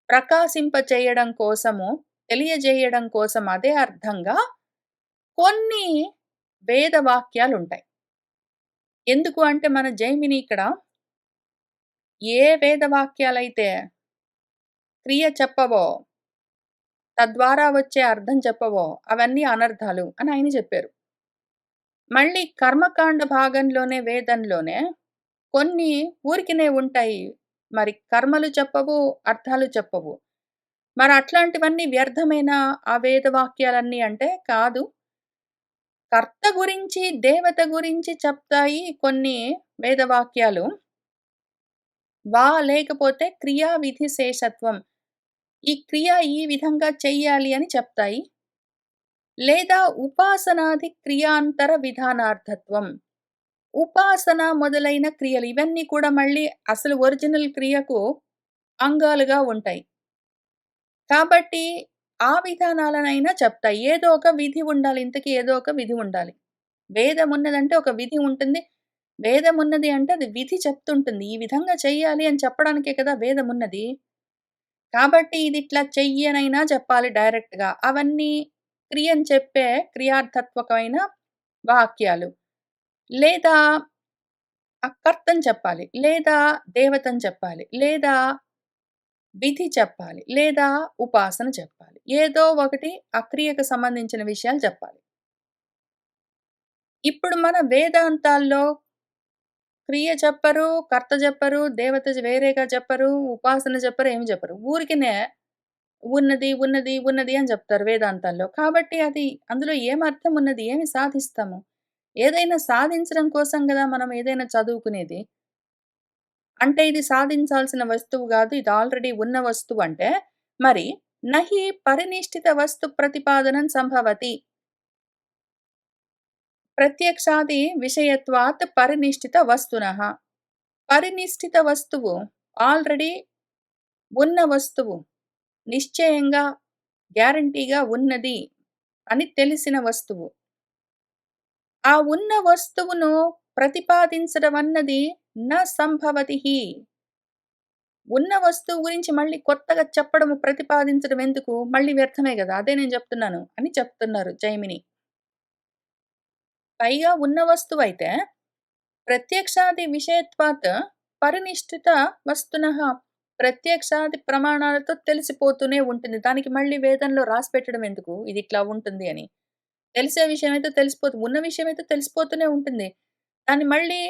ప్రకాశింపచేయడం కోసము, తెలియజేయడం కోసం అదే అర్థంగా కొన్ని వేద వాక్యాలుంటాయి. ఎందుకు అంటే మన జైమిని ఇక్కడ ఏ వేద వాక్యాలైతే క్రియ చెప్పవో, తద్వారా వచ్చే అర్థం చెప్పవో అవన్నీ అనర్థాలు అని ఆయన చెప్పారు. మళ్ళీ కర్మకాండ భాగంలోనే వేదంలోనే కొన్ని ఊరికినే ఉంటాయి. మరి కర్మలు చెప్పవు, అర్థాలు చెప్పవు. మరి అట్లాంటివన్నీ వ్యర్థమేనా ఆ వేద వాక్యాలన్నీ అంటే కాదు. కర్త గురించి, దేవత గురించి చెప్తాయి కొన్ని వేదవాక్యాలు. లేకపోతే క్రియా విధి శేషత్వం. ఈ క్రియ ఈ విధంగా చెయ్యాలి అని చెప్తాయి. లేదా ఉపాసనాది క్రియాంతర విధానార్థత్వం. ఉపాసన మొదలైన క్రియలు ఇవన్నీ కూడా మళ్ళీ అసలు ఒరిజినల్ క్రియకు అంగాలుగా ఉంటాయి. కాబట్టి ఆ విధానాలనైనా చెప్తాయి. ఏదో ఒక విధి ఉండాలి. ఇంతకీ ఏదో ఒక విధి ఉండాలి. వేదమున్నదంటే ఒక విధి ఉంటుంది. వేదమున్నది అంటే అది విధి చెప్తుంటుంది. ఈ విధంగా చెయ్యాలి అని చెప్పడానికే కదా వేదమున్నది. కాబట్టి ఇదిట్లా చెయ్యనైనా చెప్పాలి డైరెక్ట్‌గా. అవన్నీ క్రియను చెప్పే క్రియార్థత్వకమైన వాక్యాలు. లేదా కర్తని చెప్పాలి. లేదా దేవతని చెప్పాలి. లేదా విధి చెప్పాలి. లేదా ఉపాసన చెప్పాలి. ఏదో ఒకటి ఆ క్రియకు సంబంధించిన విషయాలు చెప్పాలి. ఇప్పుడు మన వేదాంతాల్లో క్రియ చెప్పరు, కర్త చెప్పరు, దేవత వేరేగా చెప్పరు, ఉపాసన చెప్పరు, ఏమి చెప్పరు. ఊరికినే ఉన్నది, ఉన్నది, ఉన్నది అని చెప్తారు వేదాంతాల్లో. కాబట్టి అది అందులో ఏం అర్థం ఉన్నది? ఏమి సాధిస్తాము? ఏదైనా సాధించడం కోసం గదా మనం ఏదైనా చదువుకునేది. అంటే ఇది సాధించాల్సిన వస్తువు గాదు. ఇది ఆల్రెడీ ఉన్న వస్తువంటే, మరి నహి పరినిష్ఠిత వస్తు ప్రతిపాదనం సంభవతి. ప్రత్యక్షాది విషయత్వాత్ పరినిష్ఠిత వస్తునః. పరినిష్ఠిత వస్తువు ఆల్రెడీ ఉన్న వస్తువు. నిశ్చయంగా, గ్యారంటీగా ఉన్నది అని తెలిసిన వస్తువు. ఆ ఉన్న వస్తువును ప్రతిపాదించడం అన్నది సంభవతిహి. ఉన్న వస్తువు గురించి మళ్ళీ కొత్తగా చెప్పడము, ప్రతిపాదించడం ఎందుకు? మళ్ళీ వ్యర్థమే గదా! అదే నేను జెప్తున్నాను అని చెప్తున్నారు జైమిని. పైగా ఉన్న వస్తువైతే ప్రత్యక్షాది విషయత్వాత్ పరినిష్ఠిత వస్తునః. ప్రత్యక్షాది ప్రమాణాలతో తెలిసిపోతూనే ఉంటుంది. దానికి మళ్ళీ వేదంలో రాసిపెట్టడం ఎందుకు? ఇదిట్లా ఉంటుంది అని. తెలిసే విషయమైతే ఉన్న విషయమైతే తెలిసిపోతూనే ఉంటుంది. దాన్ని మళ్ళీ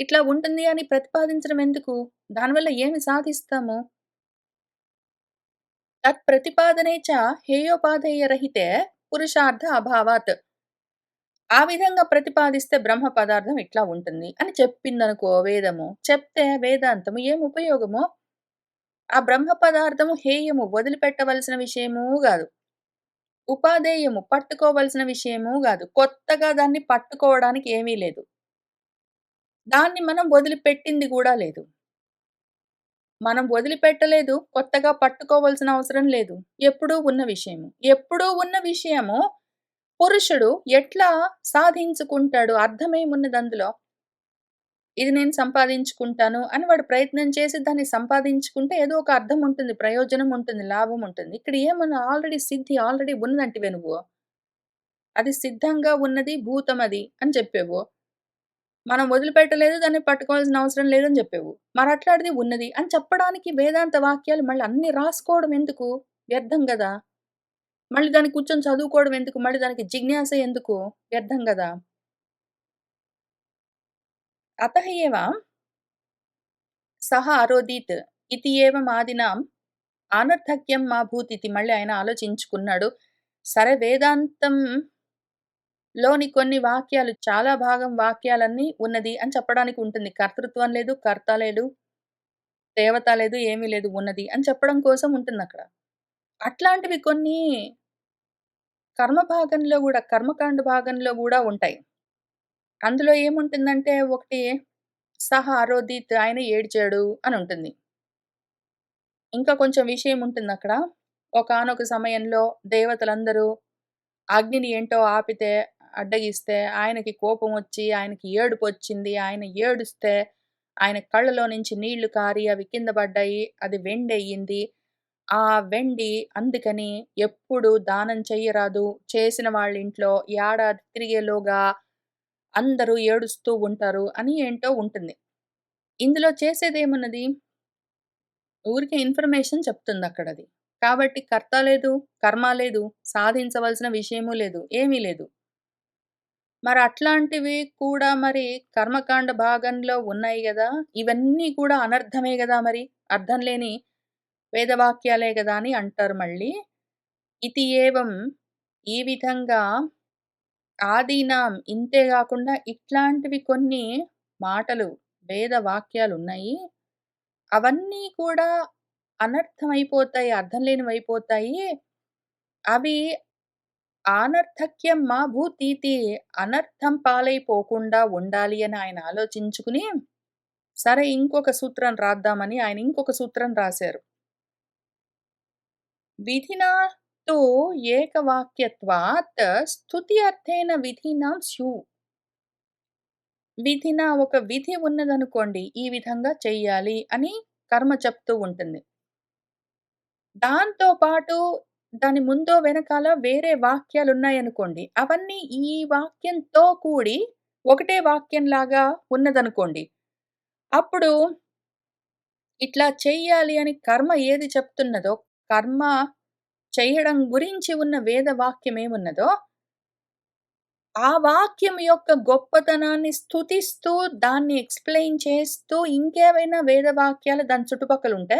ఇట్లా ఉంటుంది అని ప్రతిపాదించడం ఎందుకు? దానివల్ల ఏమి సాధిస్తాము? తత్ప్రతిపాదనే చ హేయోపాధేయరహితే పురుషార్థ అభావాత్. ఆ విధంగా ప్రతిపాదిస్తే బ్రహ్మ పదార్థం ఇట్లా ఉంటుంది అని చెప్పిందనుకో వేదము. చెప్తే వేదాంతము ఏం ఉపయోగము? ఆ బ్రహ్మ పదార్థము హేయము, వదిలిపెట్టవలసిన విషయమూ గాదు. ఉపాధేయము, పట్టుకోవలసిన విషయమూ గాదు. కొత్తగా దాన్ని పట్టుకోవడానికి ఏమీ లేదు. దాన్ని మనం వదిలిపెట్టింది గూడా లేదు. మనం వదిలిపెట్టలేదు, కొత్తగా పట్టుకోవాల్సిన అవసరం లేదు. ఎప్పుడూ ఉన్న విషయము. ఎప్పుడూ ఉన్న విషయము పురుషుడు ఎట్లా సాధించుకుంటాడు? అర్థమేమున్నదందులో? ఇది నేను సంపాదించుకుంటాను అని వాడు ప్రయత్నం చేసి దాన్ని సంపాదించుకుంటే ఏదో ఒక అర్థం ఉంటుంది, ప్రయోజనం ఉంటుంది, లాభం ఉంటుంది. ఇక్కడ ఏమన్నా ఆల్రెడీ ఉన్నదంటివే నువ్వు. అది సిద్ధంగా ఉన్నది, భూతమది అని చెప్పావు. మనం వదిలిపెట్టలేదు, దాన్ని పట్టుకోవాల్సిన అవసరం లేదని జెప్పావు. మరట్లాంటిది ఉన్నది అని చెప్పడానికి వేదాంత వాక్యాలు మళ్ళీ అన్నీ రాసుకోవడం ఎందుకు? వ్యర్థం గదా! మళ్ళీ దాన్ని కూర్చొని చదువుకోవడం ఎందుకు? మళ్ళీ దానికి జిజ్ఞాస ఎందుకు? వ్యర్థం గదా! అతః ఏవ సహ అరోదీత్ ఇతి ఏవమాదినాం అనర్థక్యం మా భూతితి. మళ్ళీ ఆయన ఆలోచించుకున్నాడు. సరే వేదాంతం లోని కొన్ని వాక్యాలు చాలా భాగం వాక్యాలన్నీ ఉన్నది అని చెప్పడానికి ఉంటుంది. కర్తృత్వం లేదు, కర్త లేడు, దేవత లేదు, ఏమీ లేదు ఉన్నది అని చెప్పడం కోసం ఉంటుందక్కడ. అట్లాంటివి కొన్ని కర్మ భాగంలో గూడా కర్మకాండ భాగంలో గూడా ఉంటాయి. అందులో ఏముంటుందంటే ఒకటి సహ అరోదిత్ ఆయన ఏడ్చాడు అనుంటుంది. ఇంకా కొంచెం విషయం ఉంటుందక్కడ. ఒకానొక సమయంలో దేవతలందరూ అగ్నిని ఏంటో ఆపితే, అడ్డగిస్తే ఆయనకి కోపమొచ్చి, ఆయనకి ఏడుపొచ్చింది. ఆయన ఏడుస్తే, ఆయన కళ్ళలో నుంచి నీళ్లు కారి అవి కింద పడ్డాయి. అది వెండయ్యింది. ఆ వెండి అందుకని ఎప్పుడు దానం చెయ్యరాదు. చేసిన వాళ్ళింట్లో ఏడాది తిరిగేలోగా అందరూ ఏడుస్తూ ఉంటారు అని ఏంటో ఉంటుంది. ఇందులో చేసేదేమున్నది? ఊరికే ఇన్ఫర్మేషన్ చెప్తుందక్కడది. కాబట్టి కర్త లేదు, కర్మ లేదు, సాధించవలసిన విషయము లేదు, ఏమీ లేదు. మరట్లాంటివి కూడా మరి కర్మకాండ భాగంలో ఉన్నాయి గదా! ఇవన్నీ కూడా అనర్థమే గదా మరి. అర్థం లేని వేదవాక్యాలే గదా అని అంటారు మళ్ళీ. ఇతి ఏవం ఈ విధంగా ఆదీనాం ఇంతే గాకుండా ఇట్లాంటివి కొన్ని మాటలు, వేద వాక్యాలున్నాయి. అవన్నీ కూడా అనర్థమైపోతాయి. అర్థం లేనివైపోతాయి. అవి ఆనర్థక్యం మా భూతీతి అనర్థం పాలైపోకుండా ఉండాలి అని ఆయన ఆలోచించుకుని, సరే ఇంకొక సూత్రం రాద్దామని ఆయన ఇంకొక సూత్రం రాశారు. విధినా తు ఏకవాక్యత్వాత్ స్తుతి అర్థేన విధినాం స్యు. విధిన ఒక విధి ఉన్నదనుకోండి. ఈ విధంగా చెయ్యాలి అని కర్మ చెప్తూ ఉంటుంది. దాంతో పాటు దాని ముందో వెనకాల వేరే వాక్యాలున్నాయనుకోండి. అవన్నీ ఈ వాక్యంతో కూడి ఒకటే వాక్యంలాగా ఉన్నదనుకోండి. అప్పుడు ఇట్లా చెయ్యాలి అని కర్మ ఏది చెప్తున్నదో, కర్మ చెయ్యడం గురించి ఉన్న వేద వాక్యమేమున్నదో, ఆ వాక్యం యొక్క గొప్పతనాన్ని స్తుతిస్తూ, దాన్ని ఎక్స్‌ప్లెయిన్ చేస్తూ ఇంకేవైనా వేద వాక్యాలు దాని చుట్టుపక్కలుంటే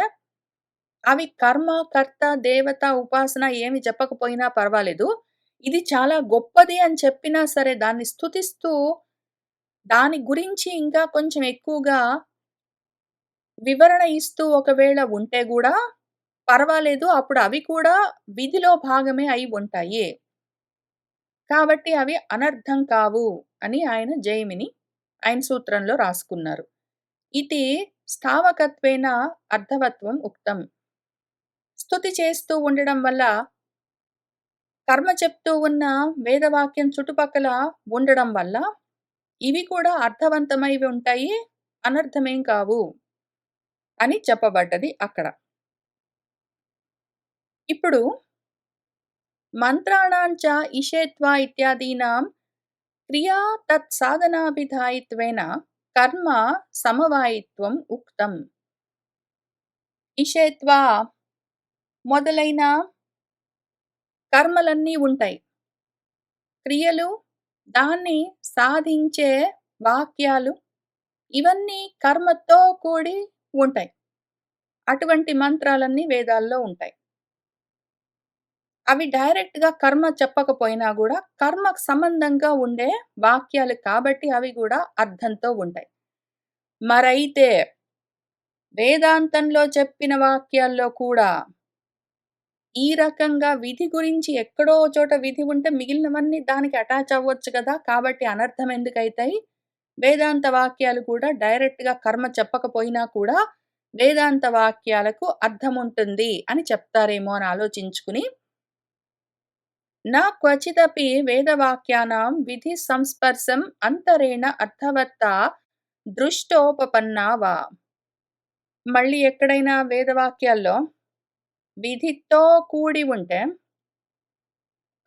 అవి కర్మ, కర్త, దేవత, ఉపాసన ఏమి చెప్పకపోయినా పర్వాలేదు. ఇది చాలా గొప్పది అని చెప్పినా సరే దాన్ని స్తుతిస్తూ, దాని గురించి ఇంకా కొంచెం ఎక్కువగా వివరణ ఇస్తూ ఒకవేళ ఉంటే గూడా పర్వాలేదు. అప్పుడు అవి కూడా విధిలో భాగమే అయి ఉంటాయి. కాబట్టి అవి అనర్థం కావు అని ఆయన జైమిని ఆయన సూత్రంలో రాసుకున్నారు. ఇది స్థావకత్వేన అర్థవత్వం ఉక్తం. స్తుతి చేస్తూ ఉండడం వల్ల కర్మ చెప్తూ ఉన్న వేదవాక్యం చుట్టుపక్కల ఉండడం వల్ల, ఇవి కూడా అర్థవంతమైవి ఉంటాయి. అనర్థమేం కావు అని చెప్పబడ్డది అక్కడ. ఇప్పుడు మంత్రాణాం చ ఇషేత్వ ఇత్యాదీనాం క్రియా తత్సాధనాభిధాయిత్వేన కర్మ సమవాయిత్వం ఉక్తం. ఇషేత్వ మొదలైన కర్మలన్నీ ఉంటాయి. క్రియలు, దాన్ని సాధించే వాక్యాలు ఇవన్నీ కర్మతో కూడి ఉంటాయి. అటువంటి మంత్రాలన్నీ వేదాల్లో ఉంటాయి. అవి డైరెక్ట్‌గా కర్మ చెప్పకపోయినా గూడా, కర్మకు సంబంధంగా ఉండే వాక్యాలు కాబట్టి అవి గూడా అర్థంతో ఉంటాయి. మరైతే వేదాంతంలో చెప్పిన వాక్యాల్లో కూడా ఈ రకంగా విధి గురించి ఎక్కడో చోట విధి ఉంటే మిగిలినవన్నీ దానికి అటాచ్ అవ్వచ్చు గదా! కాబట్టి అనర్థం ఎందుకైతాయి? వేదాంత వాక్యాలు కూడా డైరెక్ట్‌గా కర్మ చెప్పకపోయినా కూడా వేదాంత వాక్యాలకు అర్థముంటుంది అని చెప్తారేమో అని ఆలోచించుకుని, న క్వచిదపి వేదవాక్యానాం విధి సంస్పర్శం అంతరేణ అర్థవత్తా దృష్టోపపన్నా వా. మళ్ళీ ఎక్కడైనా వేదవాక్యాల్లో విధితో కూడి ఉంటే,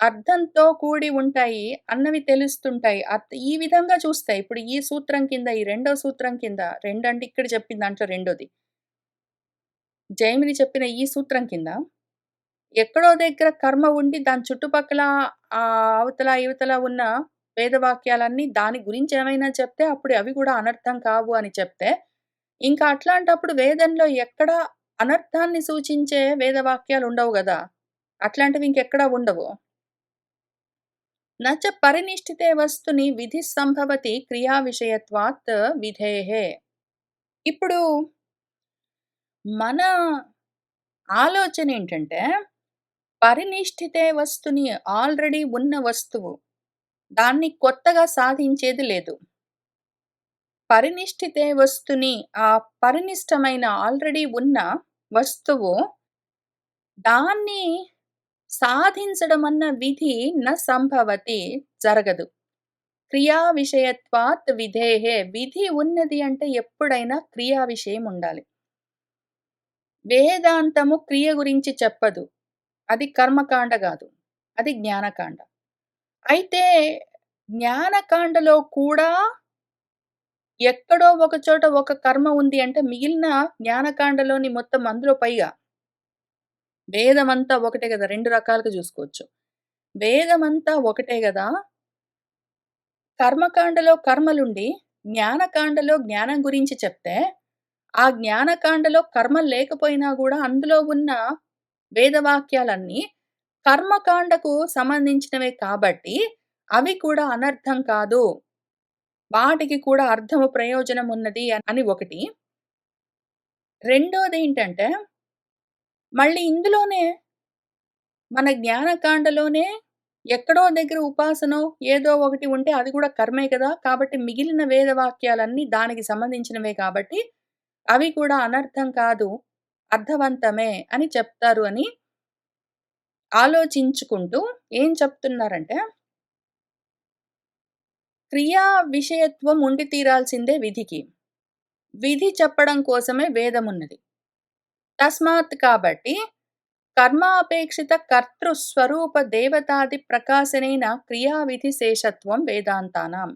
అర్థంతో కూడి ఉంటాయి అన్నవి తెలుస్తుంటాయి. ఈ విధంగా చూస్తే ఇప్పుడు ఈ సూత్రం కింద, ఈ రెండో సూత్రం కింద 2 అంటే ఇక్కడ చెప్పిన దాంట్లో రెండోది. జైమిని చెప్పిన ఈ సూత్రం కింద ఎక్కడో దగ్గర కర్మ ఉండి దాని చుట్టుపక్కల అవతల, ఇవతల ఉన్న వేదవాక్యాలన్నీ దాని గురించి ఏమైనా చెప్తే అప్పుడు అవి కూడా అనర్థం కావు అని చెప్తే, ఇంకా అట్లాంటప్పుడు వేదంలో ఎక్కడ అనర్థాన్ని సూచించే వేదవాక్యాలు ఉండవు గదా! అట్లాంటివి ఇంకెక్కడా ఉండవు. న చ పరినిష్ఠితే వస్తుని విధిః సంభవతి క్రియా విషయత్వాత్ విధేః. ఇప్పుడు మన ఆలోచనేంటంటే, పరినిష్ఠితే వస్తుని ఆల్రెడీ ఉన్న వస్తువు. దాన్ని కొత్తగా సాధించేది లేదు. పరినిష్ఠితే వస్తుని ఆ పరినిష్టమైన ఆల్రెడీ ఉన్న వస్తువు, దాన్ని సాధించడమన్న విధి న సంభవతి జరగదు. క్రియా విషయత్వాత్ విధేః. విధి ఉన్నది అంటే ఎప్పుడైనా క్రియా విషయం ఉండాలి. వేదాంతము క్రియ గురించి చెప్పదు. అది కర్మకాండ గాదు. అది జ్ఞానకాండ. అయితే జ్ఞానకాండలో కూడా ఎక్కడో ఒక చోట ఒక కర్మ ఉంది అంటే మిగిలిన జ్ఞానకాండలోని మొత్తం అందులో పైగా వేదమంతా ఒకటే గదా! 2 రకాలుగా జూసుకోవచ్చు. వేదమంతా ఒకటే గదా! కర్మకాండలో కర్మలుండి, జ్ఞానకాండలో జ్ఞానం గురించి చెప్తే, ఆ జ్ఞానకాండలో కర్మలు లేకపోయినా గూడా అందులో ఉన్న వేదవాక్యాలన్నీ కర్మకాండకు సంబంధించినవే కాబట్టి, అవి కూడా అనర్థం కాదు. వాటికి కూడా అర్థము, ప్రయోజనం ఉన్నది అని ఒకటి. రెండోదేంటంటే, మళ్ళీ ఇందులోనే మన జ్ఞానకాండలోనే ఎక్కడో దగ్గర ఉపాసనో ఏదో ఒకటి ఉంటే అది కూడా కర్మే కదా! కాబట్టి మిగిలిన వేదవాక్యాలన్నీ దానికి సంబంధించినవే కాబట్టి, అవి కూడా అనర్థం కాదు, అర్థవంతమే అని చెప్తారు అని ఆలోచించుకుంటూ ఏం చెప్తున్నారంటే, క్రియా విషయత్వం ఉండి తీరాల్సిందే విధికి. విధి చెప్పడం కోసమే వేదమున్నది. తస్మాత్ కాబట్టి కర్మాపేక్షిత కర్తృ స్వరూప దేవతాది ప్రకాశనేన క్రియా విధి శేషత్వం వేదాంతానాం.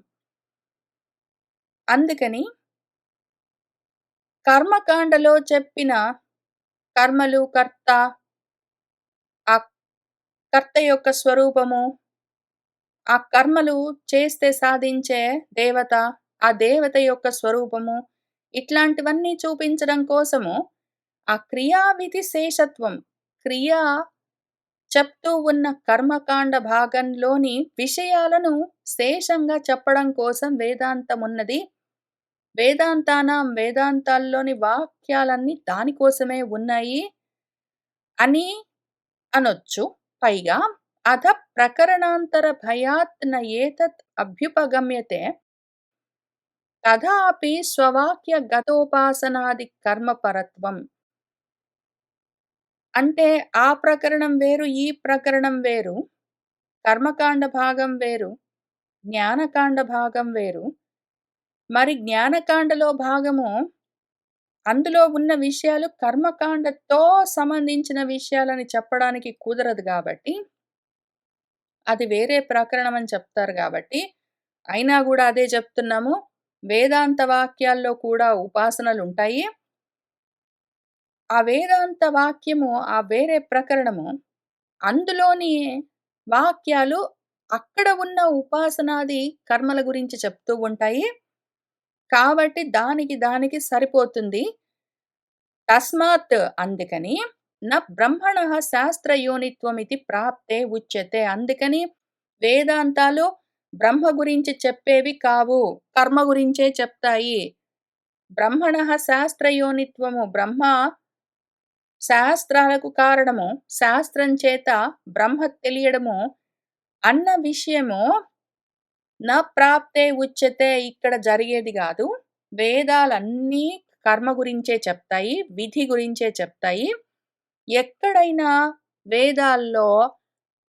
అందుకని కర్మకాండలో చెప్పిన కర్మలు, కర్త, ఆ కర్త యొక్క స్వరూపము, ఆ కర్మలు చేస్తే సాధించే దేవత, ఆ దేవత యొక్క స్వరూపము, ఇట్లాంటివన్నీ చూపించడం కోసము ఆ క్రియా విధి శేషత్వం, క్రియా చెప్తూ ఉన్న కర్మకాండ భాగంలోని విషయాలను శేషంగా చెప్పడం కోసం వేదాంతమున్నది. వేదాంతానాం వేదాంతాల్లోని వాక్యాలన్నీ దానికోసమే ఉన్నాయి అని అనొచ్చు. పైగా అథ ప్రకరణాంతర భయాత్ న ఏతత్ అభ్యుపగమ్యతే తథాపి స్వవాక్య గతోపాసనాది కర్మపరత్వం. అంటే ఆ ప్రకరణం వేరు, ఈ ప్రకరణం వేరు. కర్మకాండ భాగం వేరు, జ్ఞానకాండ భాగం వేరు. మరి జ్ఞానకాండలో భాగము అందులో ఉన్న విషయాలు కర్మకాండతో సంబంధించిన విషయాలని చెప్పడానికి కుదరదు గాబట్టి, అది వేరే ప్రకరణం అని చెప్తారు గాబట్టి, అయినా గూడా అదే చెప్తున్నాము. వేదాంత వాక్యాల్లో కూడా ఉపాసనలుంటాయి. ఆ వేదాంత వాక్యము, ఆ వేరే ప్రకరణము, అందులోని వాక్యాలు అక్కడ ఉన్న ఉపాసనాది కర్మల గురించి చెప్తూ ఉంటాయి. కాబట్టి దానికి సరిపోతుంది. తస్మాత్ అందుకని బ్రహ్మణః శాస్త్రయోనిత్వమితి ప్రాప్తే ఉచ్యతే. అందుకని వేదాంతాలు బ్రహ్మ గురించి చెప్పేవి కావు. కర్మ గురించే చెప్తాయి. బ్రహ్మణః శాస్త్రయోనిత్వము, బ్రహ్మ శాస్త్రాలకు కారణము, శాస్త్రం చేత బ్రహ్మ తెలియడము అన్న విషయము ప్రాప్తే ఉచ్యతే ఇక్కడ జరిగేది గాదు. వేదాలన్నీ కర్మ గురించే చెప్తాయి. విధి గురించే చెప్తాయి. ఎక్కడైనా వేదాల్లో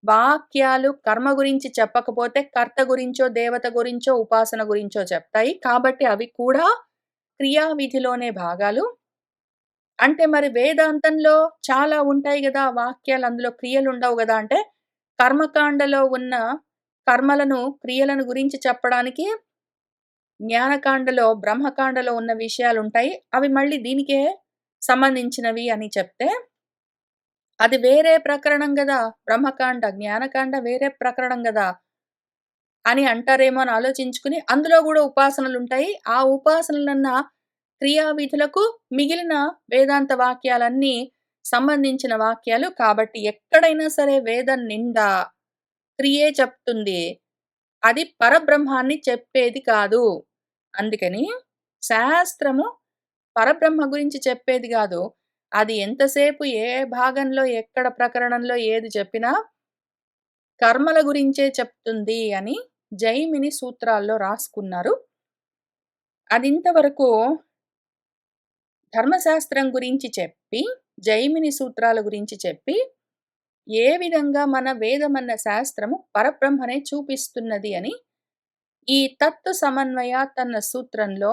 వాక్యాలు కర్మ గురించి చెప్పకపోతే కర్త గురించో, దేవత గురించో, ఉపాసన గురించో చెప్తాయి. కాబట్టి అవి కూడా క్రియా విధిలోనే భాగాలు. అంటే మరి వేదాంతంలో చాలా ఉంటాయి గదా! వాక్యాలు అందులో క్రియలుండవు గదా! అంటే కర్మకాండలో ఉన్న కర్మలను, క్రియలను గురించి చెప్పడానికి జ్ఞానకాండలో, బ్రహ్మకాండలో ఉన్న విషయాలుంటాయి. అవి మళ్ళీ దీనికే సంబంధించినవి అని చెప్తే, అది వేరే ప్రకరణం గదా! బ్రహ్మకాండ, జ్ఞానకాండ వేరే ప్రకరణం గదా! అని అంటారేమో అని ఆలోచించుకుని, అందులో గూడా ఉపాసనలుంటాయి. ఆ ఉపాసనలన్న క్రియా విధులకు మిగిలిన వేదాంత వాక్యాలన్నీ సంబంధించిన వాక్యాలు. కాబట్టి ఎక్కడైనా సరే వేదం నిండా క్రియే చెప్తుంది. అది పరబ్రహ్మాన్ని చెప్పేది కాదు. అందుకని శాస్త్రము పరబ్రహ్మ గురించి చెప్పేది గాదు. అది ఎంతసేపు ఏ భాగంలో, ఎక్కడ ప్రకరణంలో ఏది చెప్పినా కర్మల గురించే చెప్తుంది అని జైమిని సూత్రాల్లో రాసుకున్నారు. అదింతవరకు ధర్మశాస్త్రం గురించి చెప్పి, జైమిని సూత్రాల గురించి చెప్పి, ఏ విధంగా మన వేదమన్న శాస్త్రము పరబ్రహ్మనే చూపిస్తున్నది అని ఈ తత్వ సమన్వయాత్ అన్న సూత్రంలో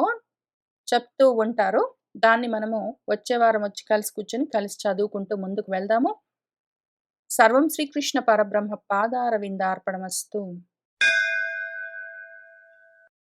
చెప్తూ ఉంటారు. దాన్ని మనము వచ్చే వారం వచ్చి కలిసి కూర్చొని, కలిసి చదువుకుంటూ ముందుకు వెళ్దాము. సర్వం శ్రీకృష్ణ పరబ్రహ్మ పాదారవిందార్పణమస్తు.